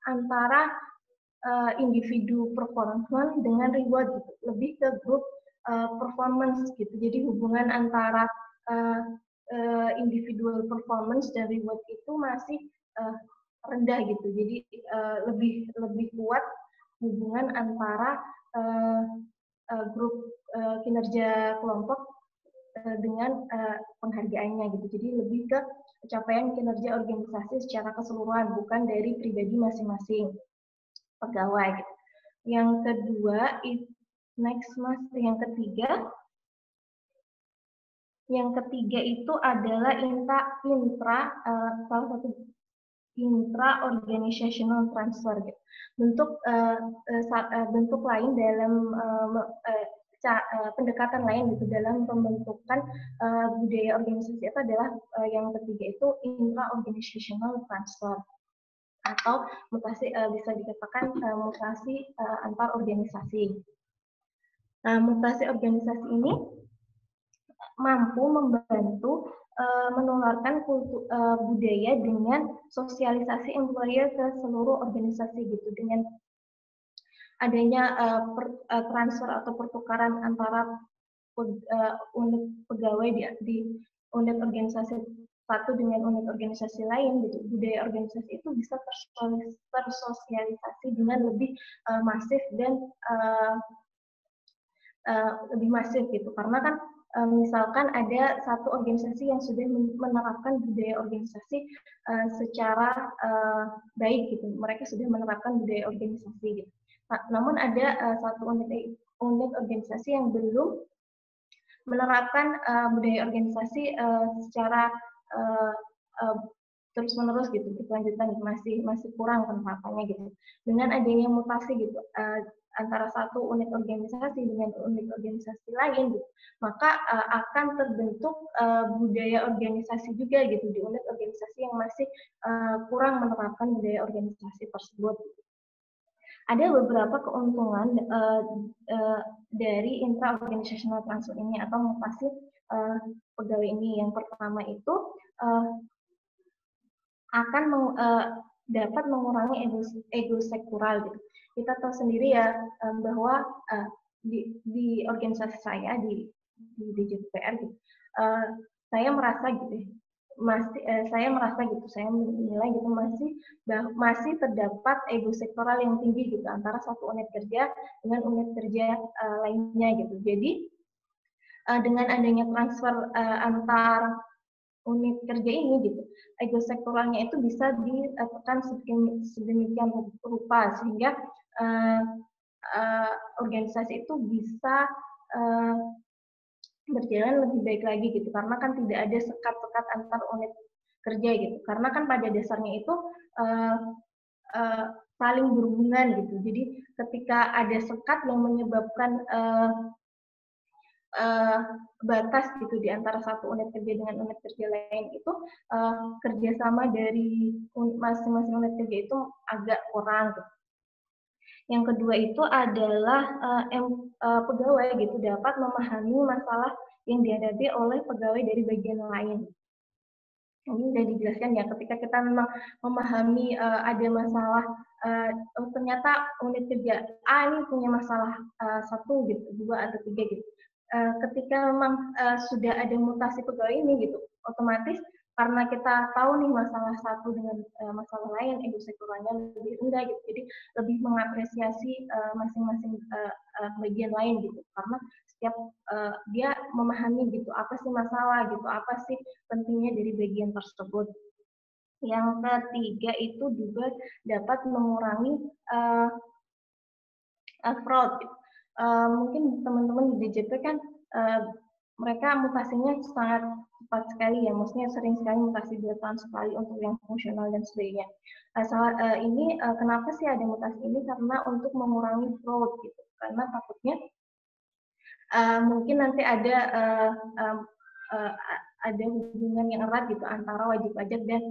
antara individu performance dengan reward gitu, lebih ke group performance gitu. Jadi hubungan antara individual performance dan reward itu masih rendah gitu. Jadi lebih kuat hubungan antara grup kinerja kelompok dengan penghargaannya gitu. Jadi lebih ke capaian kinerja organisasi secara keseluruhan, bukan dari pribadi masing-masing pegawai gitu. Yang kedua, yang ketiga itu adalah salah satu intra-organizational transfer gitu. Bentuk lain dalam pendekatan lain gitu dalam pembentukan budaya organisasi itu adalah yang ketiga itu intra-organizational transfer, atau mutasi bisa dikatakan mutasi antar organisasi. Mutasi organisasi ini mampu membantu menularkan budaya dengan sosialisasi employer ke seluruh organisasi gitu, dengan adanya transfer atau pertukaran antara unit pegawai di unit organisasi satu dengan unit organisasi lain gitu. Budaya organisasi itu bisa tersosialisasi dengan lebih masif dan lebih masif gitu. Karena kan misalkan ada satu organisasi yang sudah menerapkan budaya organisasi secara baik gitu. Mereka sudah menerapkan budaya organisasi gitu. Nah, namun ada satu unit organisasi yang belum menerapkan budaya organisasi secara terus-menerus gitu, berkelanjutan masih kurang penerapannya gitu. Dengan adanya mutasi gitu antara satu unit organisasi dengan unit organisasi lain gitu, maka akan terbentuk budaya organisasi juga gitu di unit organisasi yang masih kurang menerapkan budaya organisasi tersebut. Ada beberapa keuntungan dari intra-organizational transfer ini atau mutasi pegawai ini. Yang pertama itu akan dapat mengurangi ego sektoral gitu. Kita tahu sendiri ya bahwa di organisasi saya di DJPR gitu, saya merasa gitu, saya menilai gitu masih terdapat ego sektoral yang tinggi gitu antara satu unit kerja dengan unit kerja lainnya gitu. Jadi dengan adanya transfer antar unit kerja ini gitu, ego sektoralnya itu bisa ditekan sedemikian rupa sehingga organisasi itu bisa berjalan lebih baik lagi gitu, karena kan tidak ada sekat-sekat antar unit kerja gitu, karena kan pada dasarnya itu saling berhubungan gitu. Jadi ketika ada sekat yang menyebabkan batas gitu di antara satu unit kerja dengan unit kerja lain itu kerjasama dari masing-masing unit kerja itu agak kurang gitu. Yang kedua itu adalah pegawai gitu dapat memahami masalah yang dihadapi oleh pegawai dari bagian lain. Ini sudah dijelaskan ya, ketika kita memang memahami ada masalah, ternyata unit kerja A ini punya masalah 1 gitu, 2 atau 3 gitu. Ketika memang sudah ada mutasi pegawai ini gitu, otomatis karena kita tahu nih masalah satu dengan masalah lain, ego sektoralnya lebih rendah gitu, jadi lebih mengapresiasi masing-masing bagian lain gitu, karena setiap dia memahami gitu apa sih masalah gitu, apa sih pentingnya dari bagian tersebut. Yang ketiga itu juga dapat mengurangi fraud gitu. Mungkin teman-teman di DJP kan mereka mutasinya sangat cepat sekali ya, maksudnya sering sekali mutasi 2 tahun sekali untuk yang fungsional dan sebagainya. Ini kenapa sih ada mutasi ini? Karena untuk mengurangi fraud gitu, karena takutnya mungkin nanti ada hubungan yang erat gitu antara wajib pajak dan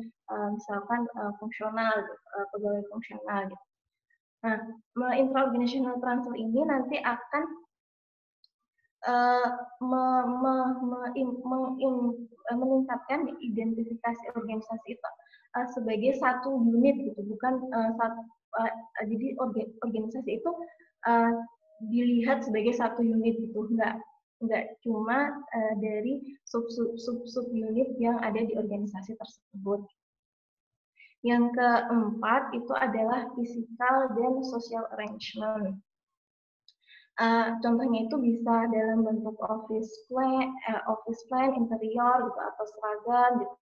misalkan fungsional, pegawai fungsional gitu. Nah, intra-organizational transfer ini nanti akan meningkatkan identifikasi organisasi itu sebagai satu unit gitu, bukan jadi organisasi itu dilihat sebagai satu unit gitu, nggak cuma dari sub unit yang ada di organisasi tersebut. Yang keempat itu adalah physical dan social arrangement. Contohnya itu bisa dalam bentuk office plan, interior gitu, atau seragam, gitu,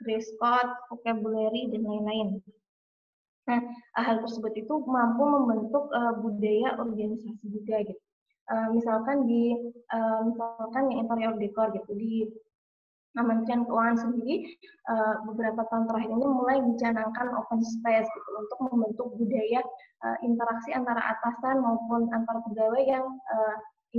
dress code, vocabulary dan lain-lain. Nah, hal tersebut itu mampu membentuk budaya organisasi juga gitu. Misalkan yang interior decor gitu di Kementerian Keuangan sendiri beberapa tahun terakhir ini mulai dicanangkan open space gitu untuk membentuk budaya interaksi antara atasan maupun antar pegawai yang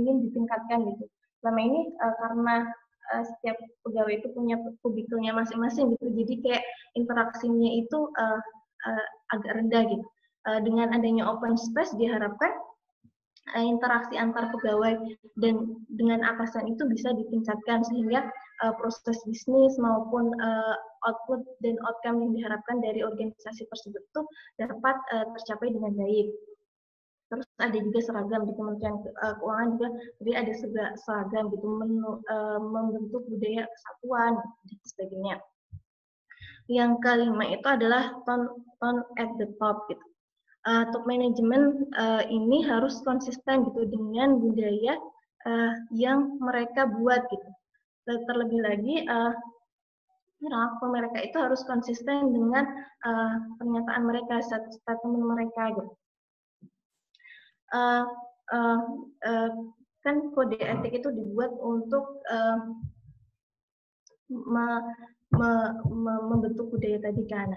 ingin ditingkatkan gitu. Selama ini karena setiap pegawai itu punya kubikelnya masing-masing gitu, jadi kayak interaksinya itu agak rendah gitu. Dengan adanya open space diharapkan interaksi antar pegawai dan dengan atasan itu bisa ditingkatkan sehingga proses bisnis maupun output dan outcome yang diharapkan dari organisasi tersebut itu dapat tercapai dengan baik. Terus ada juga seragam di Kementerian Keuangan juga, jadi ada seragam gitu, membentuk budaya kesatuan dan sebagainya. Yang kelima itu adalah tone at the top gitu. Top management ini harus konsisten gitu dengan budaya yang mereka buat gitu. Terlebih lagi mereka itu harus konsisten dengan pernyataan mereka, statement mereka gitu. Kan kode etik itu dibuat untuk membentuk budaya tadi kan.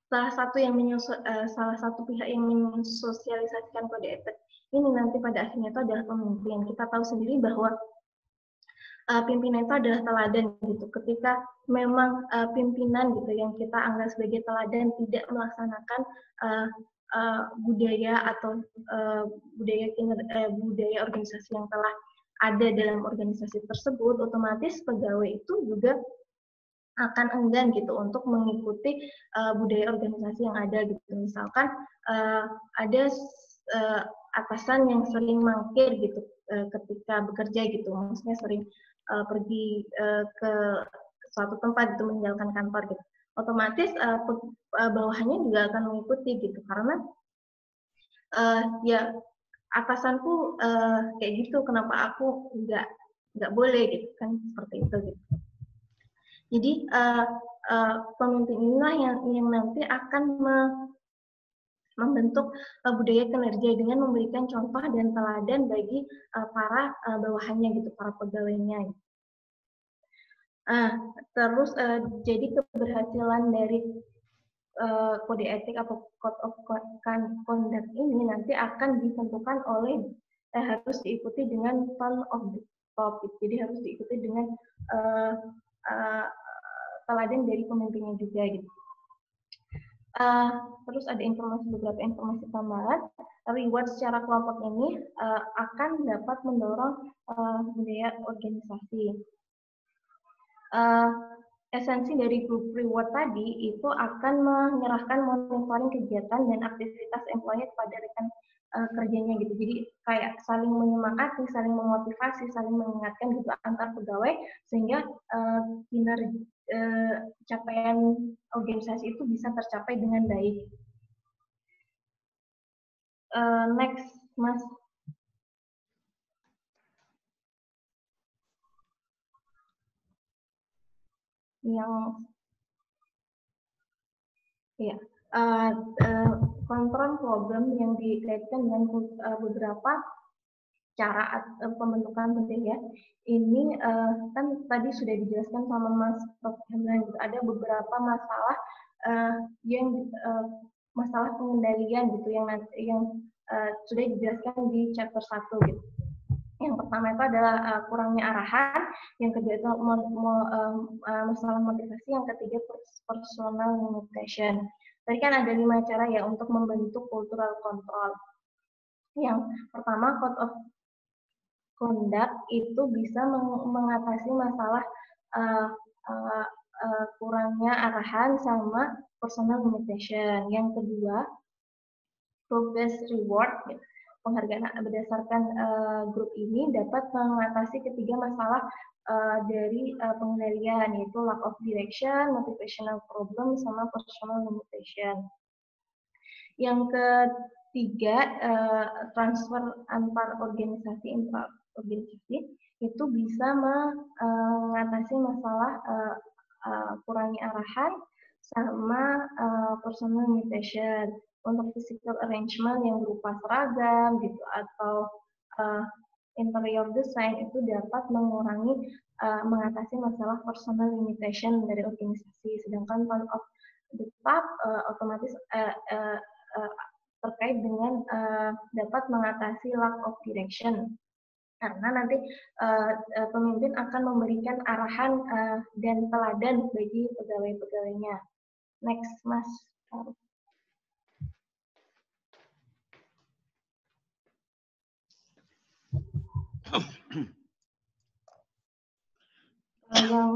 Salah satu pihak yang mensosialisasikan kode etik ini nanti pada akhirnya itu adalah pemimpin. Kita tahu sendiri bahwa pimpinan itu adalah teladan gitu. Ketika memang pimpinan gitu yang kita anggap sebagai teladan tidak melaksanakan budaya atau budaya organisasi yang telah ada dalam organisasi tersebut, otomatis pegawai itu juga akan enggan gitu untuk mengikuti budaya organisasi yang ada gitu. Misalkan ada atasan yang sering mangkir gitu ketika bekerja gitu, maksudnya sering pergi ke suatu tempat gitu, meninggalkan kantor gitu. Otomatis bawahannya juga akan mengikuti gitu, karena ya atasanku kayak gitu, kenapa aku nggak boleh gitu kan, seperti itu gitu. Jadi pemimpin inilah yang nanti akan membentuk budaya kinerja dengan memberikan contoh dan teladan bagi para bawahannya gitu, para pegawainya. Terus jadi keberhasilan dari kode etik atau code of conduct ini nanti akan ditentukan oleh harus diikuti dengan tone of the top. Jadi harus diikuti dengan teladan dari pemimpinnya juga gitu. Terus ada beberapa informasi tambahan. Reward secara kelompok ini akan dapat mendorong budaya organisasi. Esensi dari group reward tadi itu akan menyerahkan monitoring kegiatan dan aktivitas employee kepada rekan kerjanya gitu. Jadi kayak saling menyemangati, saling memotivasi, saling mengingatkan gitu antar pegawai sehingga kinerja capaian organisasi itu bisa tercapai dengan baik. Next, Mas. Kontrol program yang dikaitkan dengan beberapa cara pembentukan budaya ini kan tadi sudah dijelaskan sama Mas Prof. Hamdan, ada beberapa masalah masalah pengendalian gitu yang sudah dijelaskan di chapter 1 gitu. Yang pertama itu adalah kurangnya arahan, yang kedua itu masalah motivasi, yang ketiga personal limitation. Tadi kan ada 5 cara ya untuk membentuk cultural control. Yang pertama, code of conduct itu bisa mengatasi masalah kurangnya arahan sama personal limitation. Yang kedua, progress reward. Penghargaan berdasarkan grup ini dapat mengatasi ketiga masalah dari pengendalian, yaitu lack of direction, motivational problem, sama personal limitation. Yang ketiga, transfer antar organisasi intra-organisasi itu bisa mengatasi masalah kurangnya arahan sama personal limitation. Untuk physical arrangement yang berupa seragam gitu atau interior design itu dapat mengatasi masalah personal limitation dari organisasi. Sedangkan tone of the top otomatis terkait dengan dapat mengatasi lack of direction, karena nanti pemimpin akan memberikan arahan dan teladan bagi pegawai-pegawainya. Next, Mas. Yang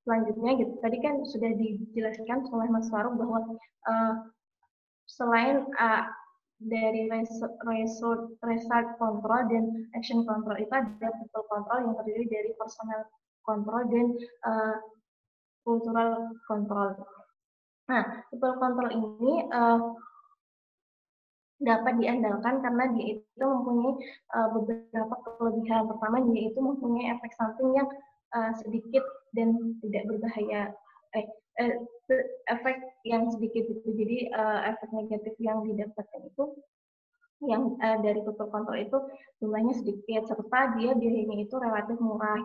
selanjutnya gitu, tadi kan sudah dijelaskan oleh Mas Farouk bahwa selain dari result control dan action control itu ada people control yang terdiri dari personal control dan cultural control. Nah, people control ini dapat diandalkan karena dia itu mempunyai beberapa kelebihan. Pertama, dia itu mempunyai efek samping yang sedikit dan tidak berbahaya. Efek yang sedikit itu. Jadi efek negatif yang didapatkan itu yang dari people control itu jumlahnya sedikit, serta dia biayanya itu relatif murah.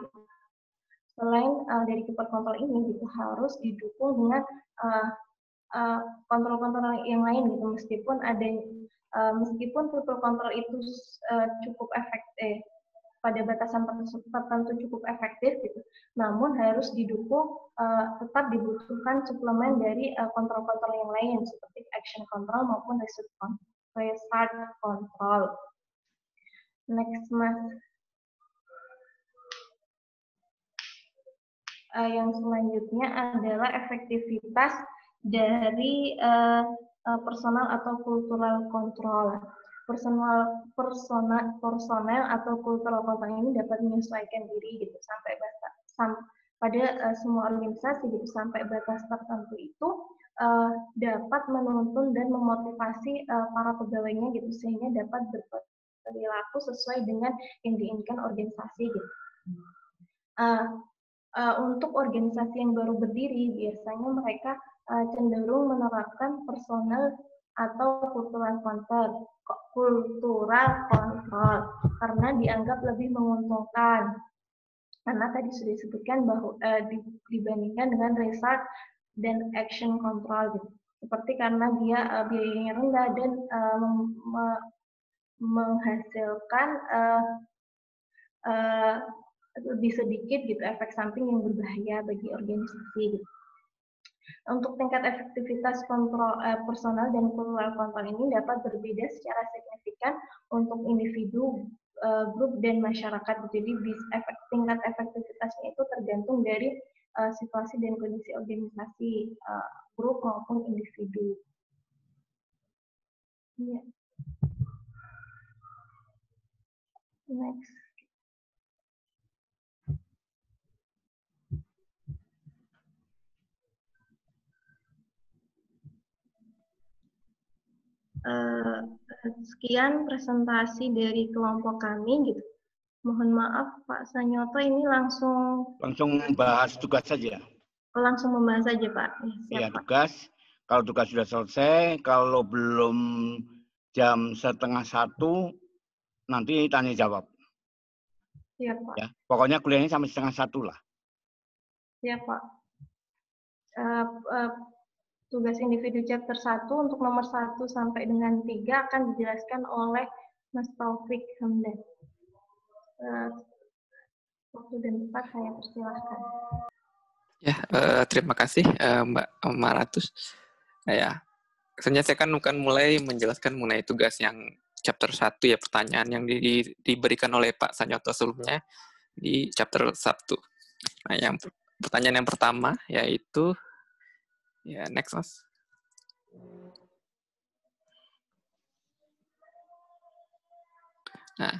Selain dari people control ini gitu harus didukung dengan kontrol-kontrol yang lain gitu, meskipun people control itu cukup efektif pada batasan tertentu cukup efektif gitu, namun harus didukung tetap dibutuhkan suplemen dari kontrol-kontrol yang lain seperti action control maupun result control. Next, Mas. Yang selanjutnya adalah efektivitas dari personal atau cultural control. Personal atau cultural control ini dapat menyesuaikan diri gitu pada semua organisasi gitu sampai batas tertentu itu dapat menuntun dan memotivasi para pegawainya gitu sehingga dapat berperilaku sesuai dengan yang diinginkan organisasi gitu. Untuk organisasi yang baru berdiri, biasanya mereka cenderung menerapkan personal atau cultural control karena dianggap lebih menguntungkan. Karena tadi sudah disebutkan bahwa dibandingkan dengan result dan action control, gitu. Seperti karena dia biayanya rendah dan menghasilkan lebih sedikit gitu efek samping yang berbahaya bagi organisasi. Gitu. Untuk tingkat efektivitas kontrol personal dan cultural control ini dapat berbeda secara signifikan untuk individu, grup dan masyarakat. Jadi tingkat efektivitasnya itu tergantung dari situasi dan kondisi organisasi, grup maupun individu. Ya. Next. Sekian presentasi dari kelompok kami gitu. Mohon maaf Pak Sanyoto, ini langsung bahas tugas saja. Langsung membahas saja Pak. Ya, tugas. Kalau tugas sudah selesai, kalau belum jam 12:30 nanti tanya jawab. Iya Pak. Ya, pokoknya kuliahnya sampai 12:30 lah. Iya Pak. Tugas individu chapter 1 untuk nomor 1 sampai dengan 3 akan dijelaskan oleh Mas Taufik Hamdan. Waktu dan tempat saya persilahkan. Ya, terima kasih Mbak Maratus. Ya, sebenarnya saya akan mulai menjelaskan mengenai tugas yang chapter 1 ya, pertanyaan yang diberikan oleh Pak Sanyoto sebelumnya di chapter 1. Nah, yang pertanyaan yang pertama yaitu ya, next Mas. Nah,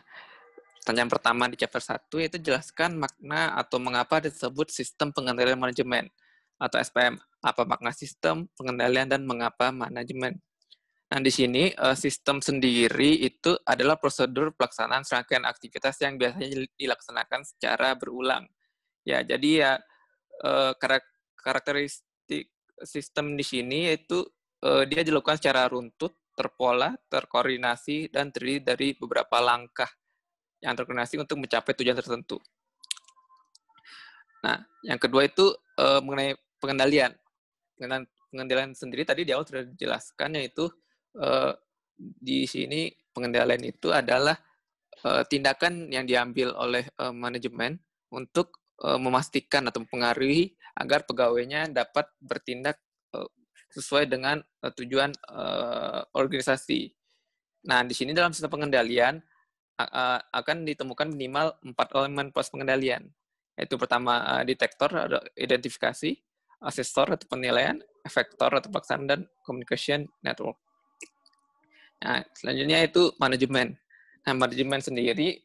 pertanyaan pertama di chapter 1 yaitu jelaskan makna atau mengapa disebut sistem pengendalian manajemen atau SPM. Apa makna sistem pengendalian dan mengapa manajemen. Nah, di sini sistem sendiri itu adalah prosedur pelaksanaan serangkaian aktivitas yang biasanya dilaksanakan secara berulang. Ya, jadi ya karakteristik sistem di sini yaitu dia dilakukan secara runtut, terpola, terkoordinasi, dan terdiri dari beberapa langkah yang terkoordinasi untuk mencapai tujuan tertentu. Nah, yang kedua itu mengenai pengendalian. Pengendalian sendiri tadi di awal sudah dijelaskan, yaitu di sini pengendalian itu adalah tindakan yang diambil oleh manajemen untuk memastikan atau mempengaruhi agar pegawainya dapat bertindak sesuai dengan tujuan organisasi. Nah, di sini dalam sistem pengendalian akan ditemukan minimal 4 elemen proses pengendalian. Yaitu pertama detektor atau identifikasi, asesor atau penilaian, efektor atau pelaksanaan, dan communication network. Nah, selanjutnya itu manajemen. Nah, manajemen sendiri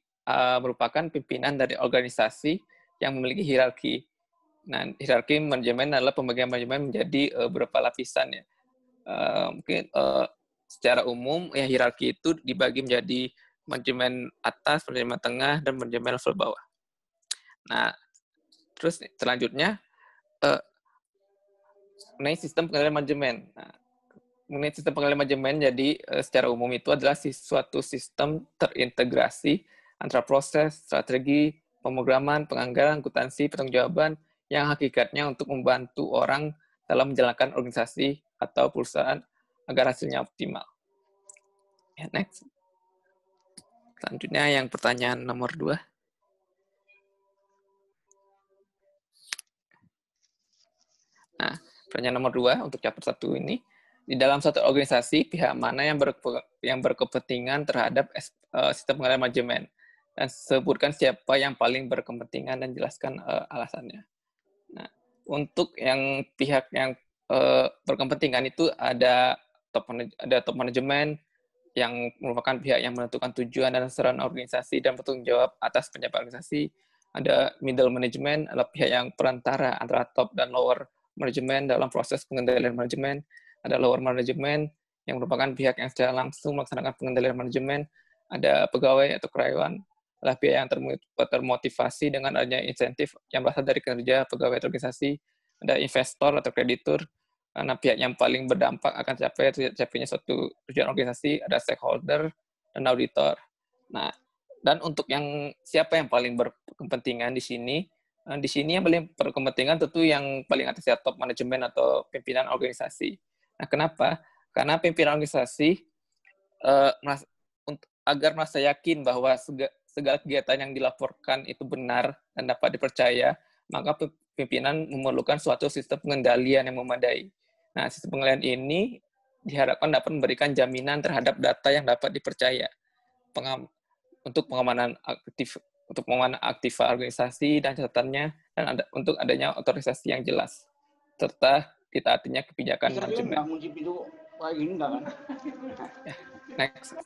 merupakan pimpinan dari organisasi yang memiliki hierarki. Nah, hierarki manajemen adalah pembagian manajemen menjadi beberapa lapisan ya. Mungkin secara umum ya hierarki itu dibagi menjadi manajemen atas, manajemen tengah, dan manajemen level bawah. Nah, terus selanjutnya mengenai sistem pengendalian manajemen. Nah, mengenai sistem pengendalian manajemen, jadi secara umum itu adalah suatu sistem terintegrasi antara proses, strategi, pemrograman, penganggaran, akuntansi, pertanggungjawaban yang hakikatnya untuk membantu orang dalam menjalankan organisasi atau perusahaan agar hasilnya optimal. Ya, next. Selanjutnya yang pertanyaan nomor 2. Nah, pertanyaan nomor 2 untuk chapter 1 ini, di dalam satu organisasi, pihak mana yang berkepentingan terhadap sistem pengendalian manajemen? Dan sebutkan siapa yang paling berkepentingan dan jelaskan alasannya. Nah, untuk yang pihak yang berkepentingan itu ada top manajemen yang merupakan pihak yang menentukan tujuan dan sasaran organisasi dan bertanggung jawab atas pencapaian organisasi. Ada middle management, adalah pihak yang perantara antara top dan lower manajemen dalam proses pengendalian manajemen. Ada lower management yang merupakan pihak yang secara langsung melaksanakan pengendalian manajemen. Ada pegawai atau karyawan, adalah pihak yang termotivasi dengan adanya insentif yang berasal dari kinerja pegawai organisasi. Ada investor atau kreditur, karena pihak yang paling berdampak akan tercapainya suatu tujuan organisasi. Ada stakeholder dan auditor. Nah, dan untuk yang siapa yang paling berkepentingan di sini yang paling berkepentingan tentu yang paling atas ya, top manajemen atau pimpinan organisasi. Nah, kenapa? Karena pimpinan organisasi agar merasa yakin bahwa segala kegiatan yang dilaporkan itu benar dan dapat dipercaya, maka pimpinan memerlukan suatu sistem pengendalian yang memadai. Nah, sistem pengendalian ini diharapkan dapat memberikan jaminan terhadap data yang dapat dipercaya, untuk pengamanan aktiva organisasi dan catatannya, dan untuk adanya otorisasi yang jelas, serta ditaatinya kebijakan manajemen. Next.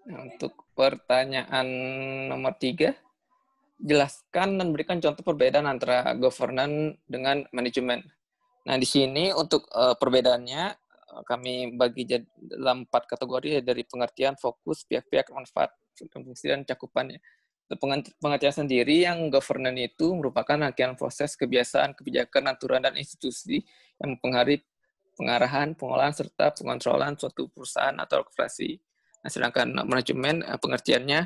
Nah, untuk pertanyaan nomor 3, jelaskan dan berikan contoh perbedaan antara governance dengan manajemen. Nah, di sini untuk perbedaannya kami bagi dalam 4 kategori, dari pengertian, fokus, pihak-pihak, manfaat, fungsi, dan cakupannya. Untuk pengertian sendiri, yang governance itu merupakan rangkaian proses, kebiasaan, kebijakan, aturan, dan institusi yang mempengaruhi pengarahan, pengolahan, serta pengontrolan suatu perusahaan atau korporasi. Nah, sedangkan manajemen pengertiannya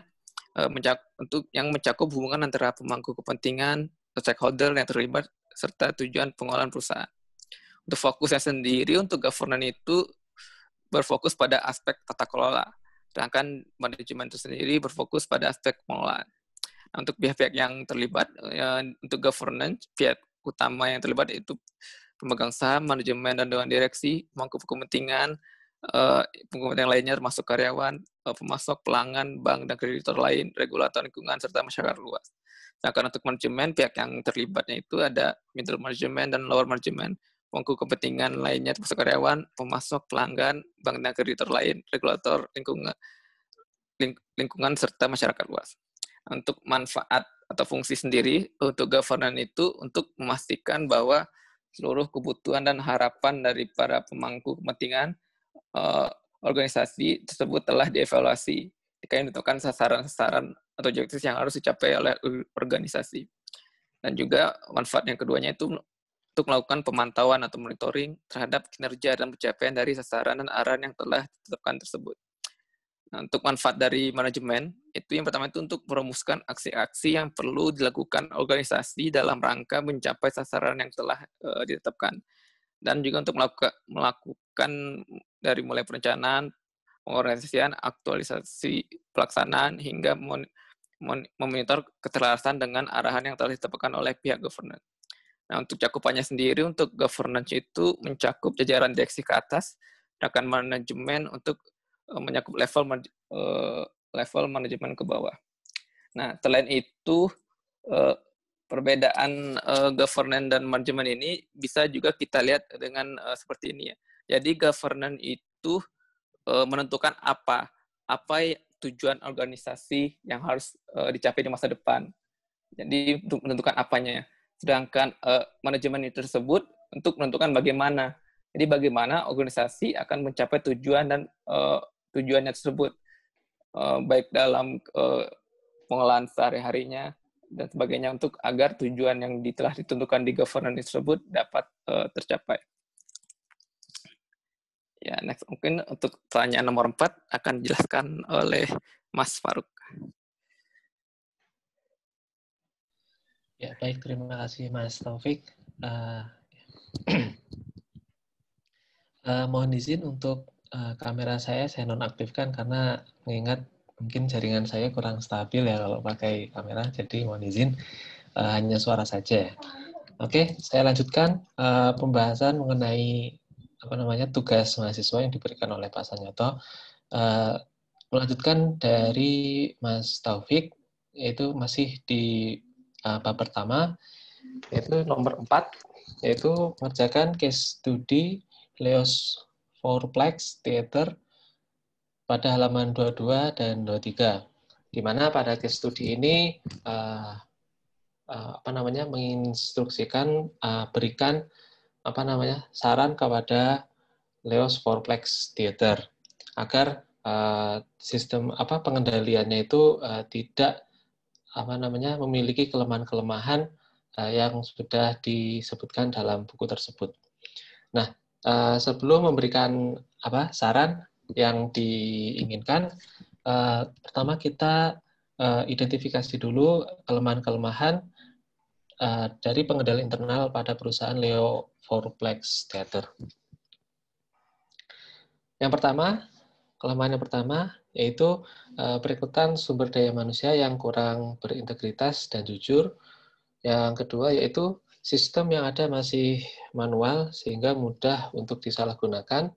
yang mencakup hubungan antara pemangku kepentingan, stakeholder yang terlibat, serta tujuan pengolahan perusahaan. Untuk fokusnya sendiri, untuk governance itu berfokus pada aspek tata kelola, sedangkan manajemen itu sendiri berfokus pada aspek pengelolaan. Nah, untuk pihak-pihak yang terlibat, untuk governance, pihak utama yang terlibat itu pemegang saham, manajemen dan dewan direksi, pemangku kepentingan, kepentingan lainnya termasuk karyawan, pemasok, pelanggan, bank, dan kreditor lain, regulator lingkungan, serta masyarakat luas. Sedangkan untuk manajemen, pihak yang terlibatnya itu ada middle management dan lower management, pemangku kepentingan lainnya termasuk karyawan, pemasok, pelanggan, bank, dan kreditor lain, regulator lingkungan, serta masyarakat luas. Untuk manfaat atau fungsi sendiri, untuk governance itu untuk memastikan bahwa seluruh kebutuhan dan harapan dari para pemangku kepentingan organisasi tersebut telah dievaluasi, ditentukan sasaran-sasaran atau objektif yang harus dicapai oleh organisasi. Dan juga manfaat yang keduanya itu untuk melakukan pemantauan atau monitoring terhadap kinerja dan pencapaian dari sasaran dan arahan yang telah ditetapkan tersebut. Nah, untuk manfaat dari manajemen, itu yang pertama itu untuk merumuskan aksi-aksi yang perlu dilakukan organisasi dalam rangka mencapai sasaran yang telah ditetapkan. Dan juga untuk melakukan dari mulai perencanaan, pengorganisasian, aktualisasi pelaksanaan, hingga memonitor keselarasan dengan arahan yang telah ditetapkan oleh pihak governance. Nah, untuk cakupannya sendiri, untuk governance itu mencakup jajaran direksi ke atas, sedangkan manajemen untuk mencakup level manajemen ke bawah. Nah, selain itu perbedaan governance dan manajemen ini bisa juga kita lihat dengan seperti ini ya. Jadi governance itu menentukan apa tujuan organisasi yang harus dicapai di masa depan. Jadi untuk menentukan apanya. Sedangkan manajemen itu tersebut untuk menentukan bagaimana. Jadi bagaimana organisasi akan mencapai tujuan dan tujuannya tersebut, baik dalam pengelolaan sehari-harinya dan sebagainya, untuk agar tujuan yang telah ditentukan di governance tersebut dapat tercapai. Ya, next mungkin untuk pertanyaan nomor 4 akan dijelaskan oleh Mas Faruk. Ya, baik, terima kasih Mas Taufik. Mohon izin untuk kamera saya nonaktifkan karena mengingat mungkin jaringan saya kurang stabil ya kalau pakai kamera, jadi mohon izin hanya suara saja. Oke, saya lanjutkan pembahasan mengenai tugas mahasiswa yang diberikan oleh Pak Sanyoto. Melanjutkan dari Mas Taufik, yaitu masih di bab pertama, yaitu nomor 4, yaitu mengerjakan case study Leos Fourplex Theater pada halaman 22 dan 23, di mana pada case study ini menginstruksikan berikan saran kepada Leos Fourplex Theater agar sistem pengendaliannya itu tidak memiliki kelemahan-kelemahan yang sudah disebutkan dalam buku tersebut. Nah, sebelum memberikan saran yang diinginkan, pertama kita identifikasi dulu kelemahan-kelemahan dari pengendali internal pada perusahaan Leo Fourplex Theater. Kelemahan yang pertama yaitu perekrutan sumber daya manusia yang kurang berintegritas dan jujur. Yang kedua yaitu sistem yang ada masih manual sehingga mudah untuk disalahgunakan.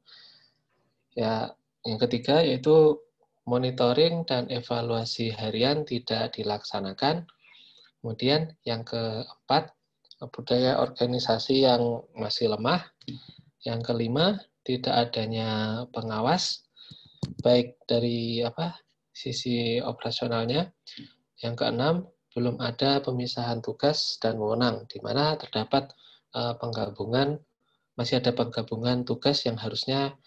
Ya, yang ketiga yaitu monitoring dan evaluasi harian tidak dilaksanakan. Kemudian yang keempat, budaya organisasi yang masih lemah. Yang kelima, tidak adanya pengawas baik dari sisi operasionalnya. Yang keenam, belum ada pemisahan tugas dan wewenang, di mana terdapat masih ada penggabungan tugas yang harusnya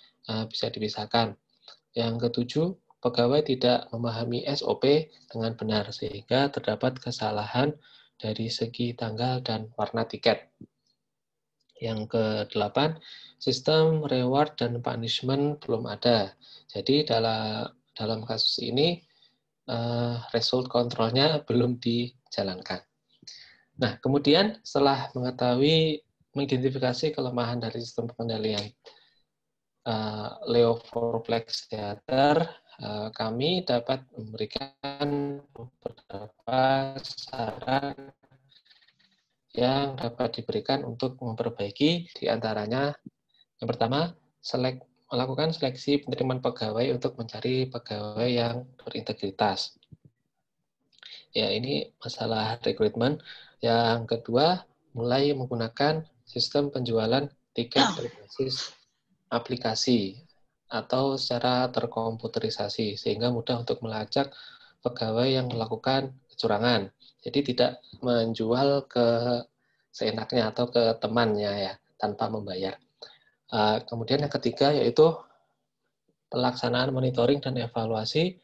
bisa dipisahkan. Yang ketujuh, pegawai tidak memahami SOP dengan benar, sehingga terdapat kesalahan dari segi tanggal dan warna tiket. Yang ke-8, sistem reward dan punishment belum ada. Jadi dalam kasus ini, result control-nya belum dijalankan. Nah, kemudian setelah mengidentifikasi kelemahan dari sistem pengendalian Leo Fourplex Theater, kami dapat memberikan beberapa saran yang dapat diberikan untuk memperbaiki, diantaranya yang pertama, melakukan seleksi penerimaan pegawai untuk mencari pegawai yang berintegritas. Ya, ini masalah rekrutmen. Yang kedua, mulai menggunakan sistem penjualan tiket berbasis aplikasi atau secara terkomputerisasi, sehingga mudah untuk melacak pegawai yang melakukan kecurangan. Jadi tidak menjual ke seenaknya atau ke temannya ya, tanpa membayar. Kemudian yang ketiga yaitu pelaksanaan monitoring dan evaluasi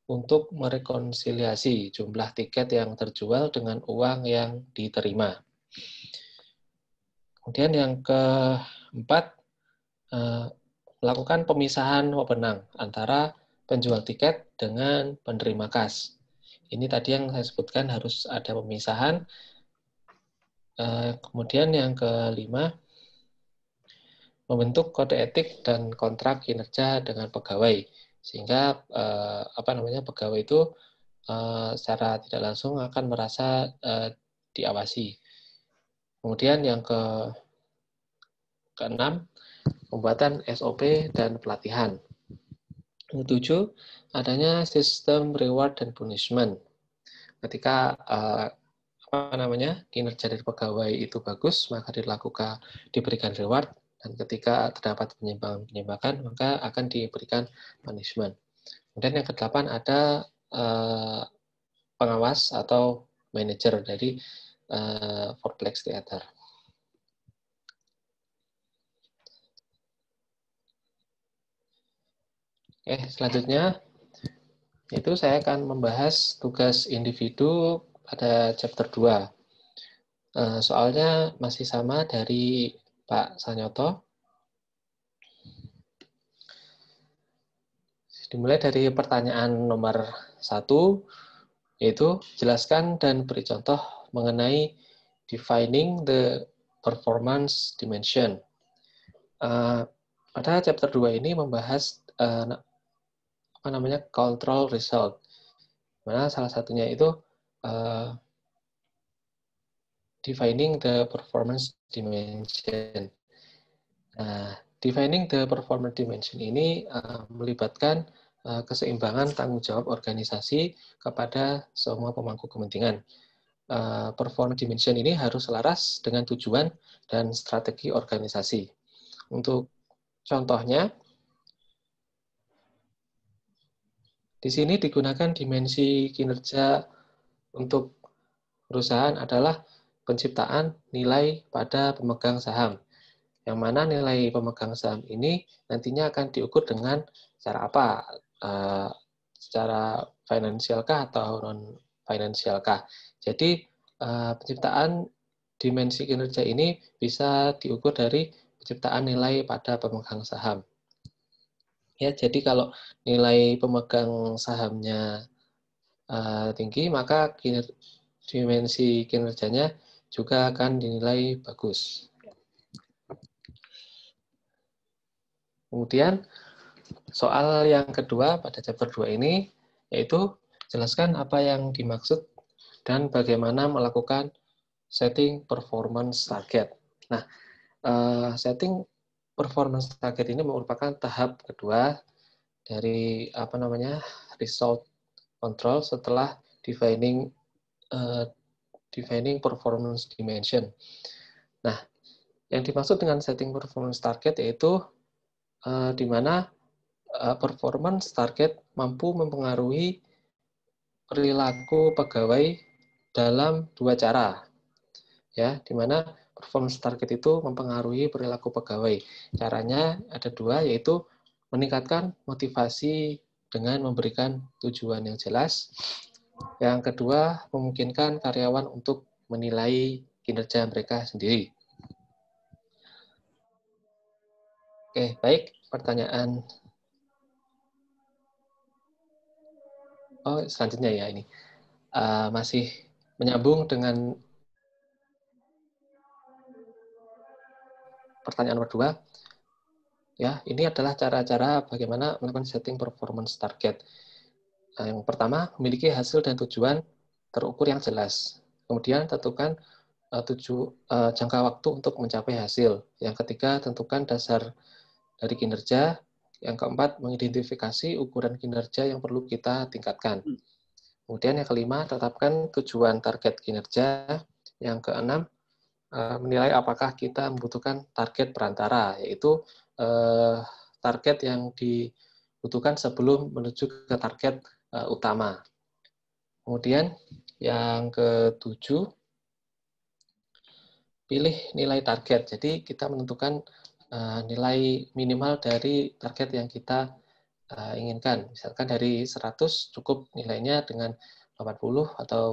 untuk merekonsiliasi jumlah tiket yang terjual dengan uang yang diterima. Kemudian yang keempat, melakukan pemisahan wewenang antara penjual tiket dengan penerima kas. Ini tadi yang saya sebutkan harus ada pemisahan. Kemudian yang kelima, membentuk kode etik dan kontrak kinerja dengan pegawai, sehingga pegawai itu secara tidak langsung akan merasa diawasi. Kemudian yang keenam, pembuatan SOP dan pelatihan. Yang ketujuh, adanya sistem reward dan punishment. ketika kinerja dari pegawai itu bagus, maka diberikan reward, dan ketika terdapat penyimpangan maka akan diberikan punishment. Kemudian yang ke-8 ada pengawas atau manajer dari Fourplex Theater. Selanjutnya itu saya akan membahas tugas individu pada chapter 2. Soalnya masih sama dari Pak Sanyoto. Dimulai dari pertanyaan nomor 1, yaitu jelaskan dan beri contoh mengenai defining the performance dimension. Pada chapter 2 ini membahas control result. Mana salah satunya itu defining the performance dimension. Defining the performance dimension ini melibatkan keseimbangan tanggung jawab organisasi kepada semua pemangku kepentingan. Performance dimension ini harus selaras dengan tujuan dan strategi organisasi. Untuk contohnya, di sini digunakan dimensi kinerja untuk perusahaan adalah penciptaan nilai pada pemegang saham. Yang mana nilai pemegang saham ini nantinya akan diukur dengan cara apa? Secara finansial kah atau non-finansial kah? Jadi penciptaan dimensi kinerja ini bisa diukur dari penciptaan nilai pada pemegang saham. Ya, jadi kalau nilai pemegang sahamnya tinggi, maka dimensi kinerjanya juga akan dinilai bagus. Kemudian soal yang kedua pada chapter 2 ini, yaitu jelaskan apa yang dimaksud dan bagaimana melakukan setting performance target. Nah, setting performance target ini merupakan tahap kedua dari result control setelah defining performance dimension. Nah, yang dimaksud dengan setting performance target yaitu di mana performance target mampu mempengaruhi perilaku pegawai dalam dua cara. Ya, di mana performance target itu mempengaruhi perilaku pegawai. Caranya ada dua, yaitu meningkatkan motivasi dengan memberikan tujuan yang jelas. Yang kedua, memungkinkan karyawan untuk menilai kinerja mereka sendiri. Oke, baik. Pertanyaan. Selanjutnya ya ini. Masih menyambung dengan pertanyaan nomor 2. Ya, ini adalah cara-cara bagaimana melakukan setting performance target. Yang pertama, memiliki hasil dan tujuan terukur yang jelas. Kemudian tentukan jangka waktu untuk mencapai hasil. Yang ketiga, tentukan dasar dari kinerja. Yang keempat, mengidentifikasi ukuran kinerja yang perlu kita tingkatkan. Kemudian yang kelima, tetapkan tujuan target kinerja. Yang keenam, menilai apakah kita membutuhkan target perantara, yaitu target yang dibutuhkan sebelum menuju ke target utama. Kemudian yang ketujuh, pilih nilai target. Jadi kita menentukan nilai minimal dari target yang kita inginkan. Misalkan dari 100 cukup nilainya dengan 80 atau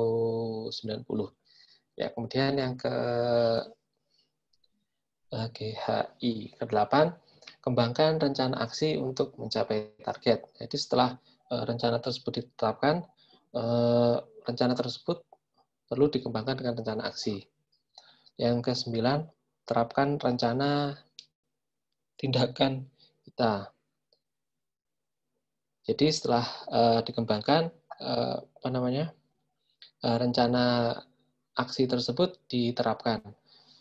90. Ya, kemudian yang GHI ke-8, kembangkan rencana aksi untuk mencapai target. Jadi setelah rencana tersebut ditetapkan, rencana tersebut perlu dikembangkan dengan rencana aksi. Yang ke-9, terapkan rencana tindakan kita. Jadi setelah dikembangkan rencana aksi tersebut diterapkan.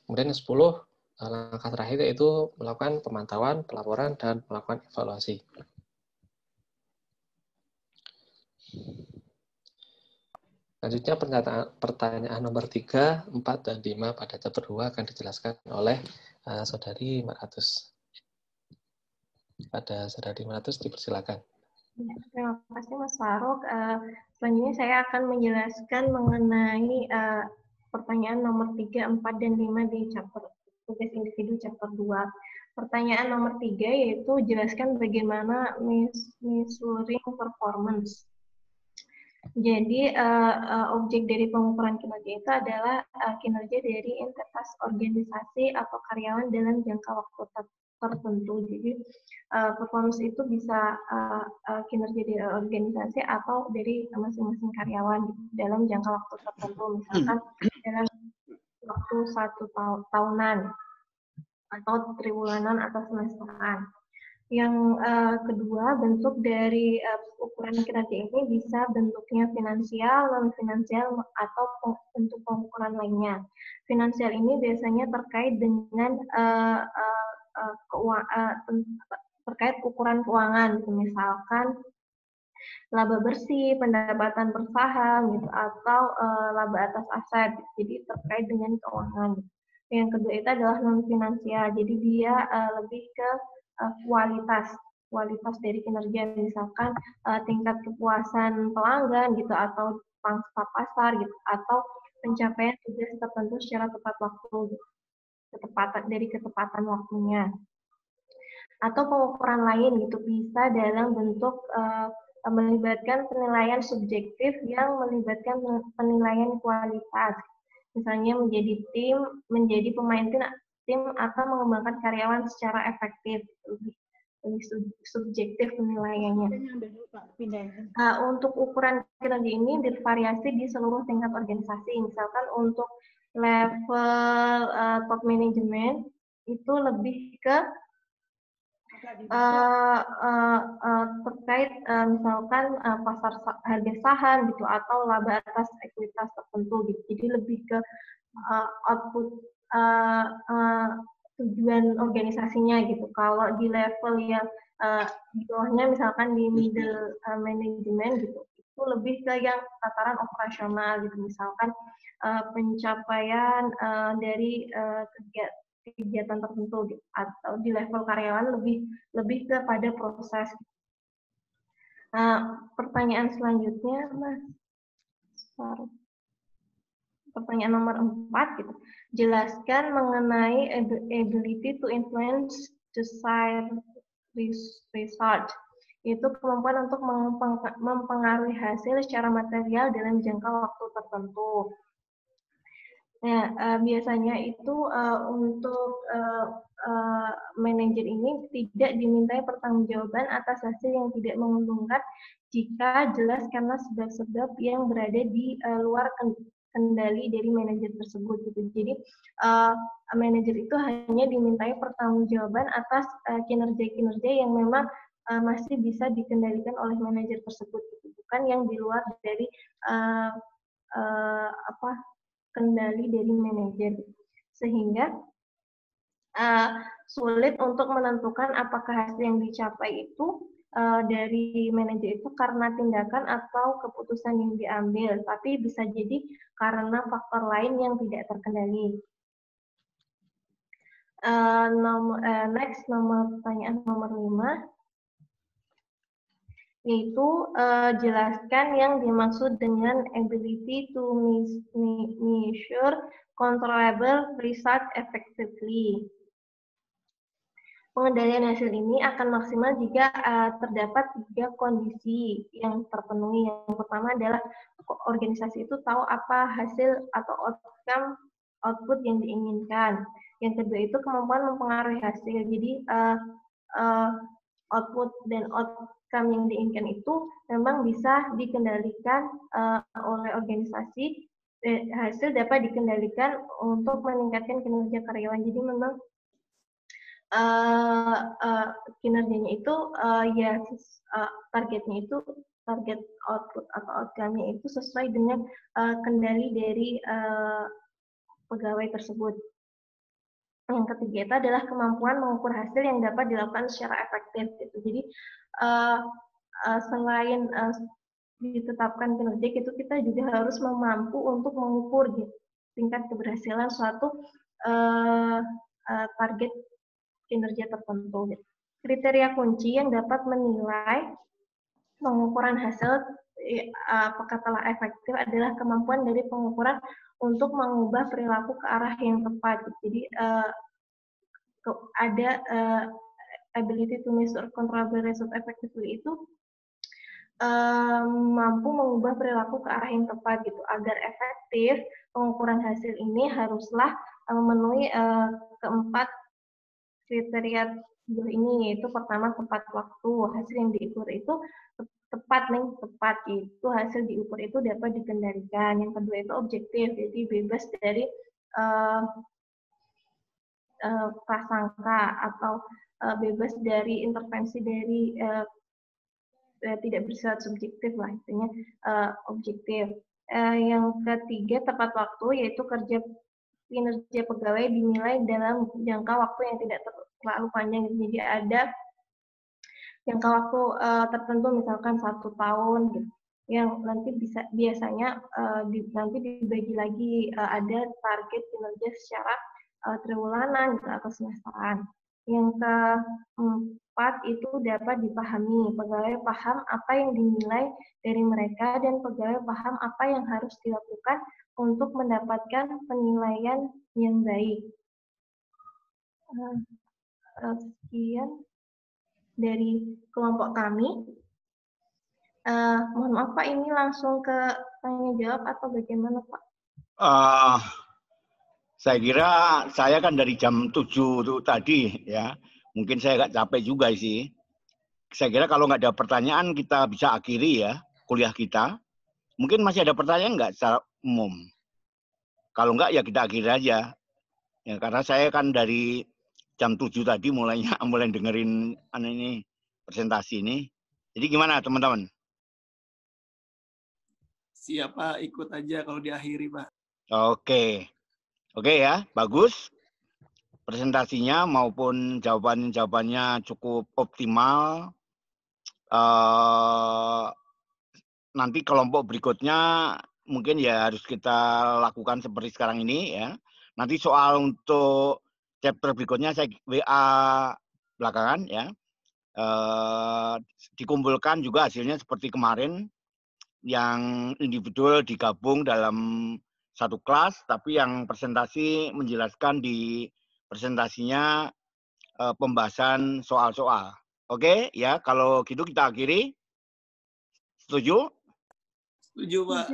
Kemudian yang 10, langkah terakhir yaitu melakukan pemantauan, pelaporan, dan melakukan evaluasi. Selanjutnya pertanyaan nomor 3, 4, dan 5 pada chapter 2 akan dijelaskan oleh Saudari Maratus. Pada Saudari Maratus dipersilakan. Ya, terima kasih Mas Faruk. Selanjutnya saya akan menjelaskan mengenai pertanyaan nomor 3, 4, dan 5 di chapter tugas individu chapter 2. Pertanyaan nomor 3 yaitu jelaskan bagaimana measuring performance. Jadi objek dari pengukuran kinerja itu adalah kinerja dari entitas organisasi atau karyawan dalam jangka waktu tertentu. Jadi performance itu bisa kinerja dari organisasi atau dari masing-masing karyawan dalam jangka waktu tertentu, misalkan dalam waktu 1 tahunan atau triwulan atau semesteran. Yang kedua, bentuk dari ukuran kinerja ini bisa bentuknya finansial, non-finansial, atau bentuk pengukuran lainnya. Finansial ini biasanya terkait dengan terkait ukuran keuangan, misalkan laba bersih, pendapatan per saham, gitu, atau laba atas aset. Jadi terkait dengan keuangan. Yang kedua itu adalah non-finansial, jadi dia lebih ke kualitas dari kinerja, misalkan tingkat kepuasan pelanggan gitu, atau pangsa pasar gitu, atau pencapaian tugas tertentu secara tepat waktu, dari ketepatan waktunya. Atau pengukuran lain gitu, bisa dalam bentuk melibatkan penilaian subjektif yang melibatkan penilaian kualitas. Misalnya menjadi pemain tim atau mengembangkan karyawan secara efektif, lebih subjektif penilaiannya. Untuk ukuran kinerja ini bervariasi di seluruh tingkat organisasi. Misalkan untuk level top management itu lebih ke terkait misalkan pasar harga saham gitu, atau laba atas ekuitas tertentu gitu. Jadi lebih ke output tujuan organisasinya gitu. Kalau di level yang di bawahnya, misalkan di middle management gitu, itu lebih ke yang tataran operasional gitu, misalkan pencapaian dari kegiatan tertentu gitu. Atau di level karyawan lebih kepada proses. Pertanyaan selanjutnya, Mas. Pertanyaan nomor 4 gitu. Jelaskan mengenai ability to influence desired result. Yaitu kemampuan untuk mempengaruhi hasil secara material dalam jangka waktu tertentu. Nah, biasanya itu untuk manajer ini tidak dimintai pertanggungjawaban atas hasil yang tidak menguntungkan jika jelas karena sebab-sebab yang berada di luar kendali dari manajer tersebut gitu. Jadi manajer itu hanya dimintai pertanggungjawaban atas kinerja-kinerja yang memang masih bisa dikendalikan oleh manajer tersebut gitu. Bukan yang di luar dari kendali dari manajer, sehingga sulit untuk menentukan apakah hasil yang dicapai itu dari manajer itu karena tindakan atau keputusan yang diambil, tapi bisa jadi karena faktor lain yang tidak terkendali. Next, pertanyaan nomor 5. Yaitu jelaskan yang dimaksud dengan ability to measure controllable result effectively. Pengendalian hasil ini akan maksimal jika terdapat 3 kondisi yang terpenuhi. Yang pertama adalah organisasi itu tahu apa hasil atau output yang diinginkan. Yang kedua itu kemampuan mempengaruhi hasil. Jadi output dan outcome yang diinginkan itu memang bisa dikendalikan oleh organisasi. Hasil dapat dikendalikan untuk meningkatkan kinerja karyawan. Jadi memang kinerjanya itu targetnya itu target output atau outcome-nya itu sesuai dengan kendali dari pegawai tersebut. Yang ketiga itu adalah kemampuan mengukur hasil yang dapat dilakukan secara efektif. Gitu. Jadi selain ditetapkan kinerja itu kita juga harus mampu untuk mengukur gitu, tingkat keberhasilan suatu target kinerja tertentu. Gitu. Kriteria kunci yang dapat menilai pengukuran hasil apakah telah efektif adalah kemampuan dari pengukuran untuk mengubah perilaku ke arah yang tepat. Jadi ada ability to measure controllable result effectively itu mampu mengubah perilaku ke arah yang tepat gitu. Agar efektif, pengukuran hasil ini haruslah memenuhi keempat kriteria ini, yaitu pertama tepat waktu. Hasil yang diukur itu tepat itu hasil diukur itu dapat dikendalikan. Yang kedua itu objektif, jadi bebas dari prasangka atau bebas dari intervensi dari tidak bersifat subjektif lah, intinya objektif. Yang ketiga tepat waktu, yaitu kinerja pegawai dinilai dalam jangka waktu yang tidak terlalu panjang. Jadi ada jangka waktu tertentu, misalkan 1 tahun gitu, yang nanti biasanya nanti dibagi lagi, ada target kinerja secara triwulan atau semesteran. Yang keempat itu dapat dipahami, pegawai paham apa yang dinilai dari mereka dan pegawai paham apa yang harus dilakukan untuk mendapatkan penilaian yang baik. Sekian dari kelompok kami. Mohon maaf Pak, ini langsung ke tanya jawab atau bagaimana Pak? Saya kira saya kan dari jam 7 itu tadi ya, mungkin saya agak capek juga sih. Saya kira kalau nggak ada pertanyaan kita bisa akhiri ya kuliah kita. Mungkin masih ada pertanyaan nggak secara umum? Kalau nggak ya kita akhiri aja. Ya, karena saya kan dari jam 7 tadi mulai dengerin ini presentasi ini. Jadi gimana teman-teman? Siapa ikut aja kalau diakhiri Pak. Oke ya, bagus. Presentasinya maupun jawabannya cukup optimal. Nanti kelompok berikutnya mungkin ya harus kita lakukan seperti sekarang ini ya. Nanti soal untuk chapter berikutnya saya WA belakangan ya. Dikumpulkan juga hasilnya seperti kemarin, yang individual digabung dalam satu kelas, tapi yang presentasi menjelaskan di presentasinya pembahasan soal-soal. Oke, ya kalau gitu kita akhiri. Setuju? Setuju Pak.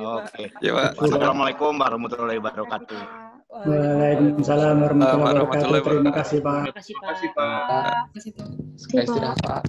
Oke. Ya, Pak. Wassalamualaikum warahmatullahi wabarakatuh. Waalaikumsalam warahmatullahi wabarakatuh. Terima kasih Pak. Terima kasih Pak. Istirahat Pak.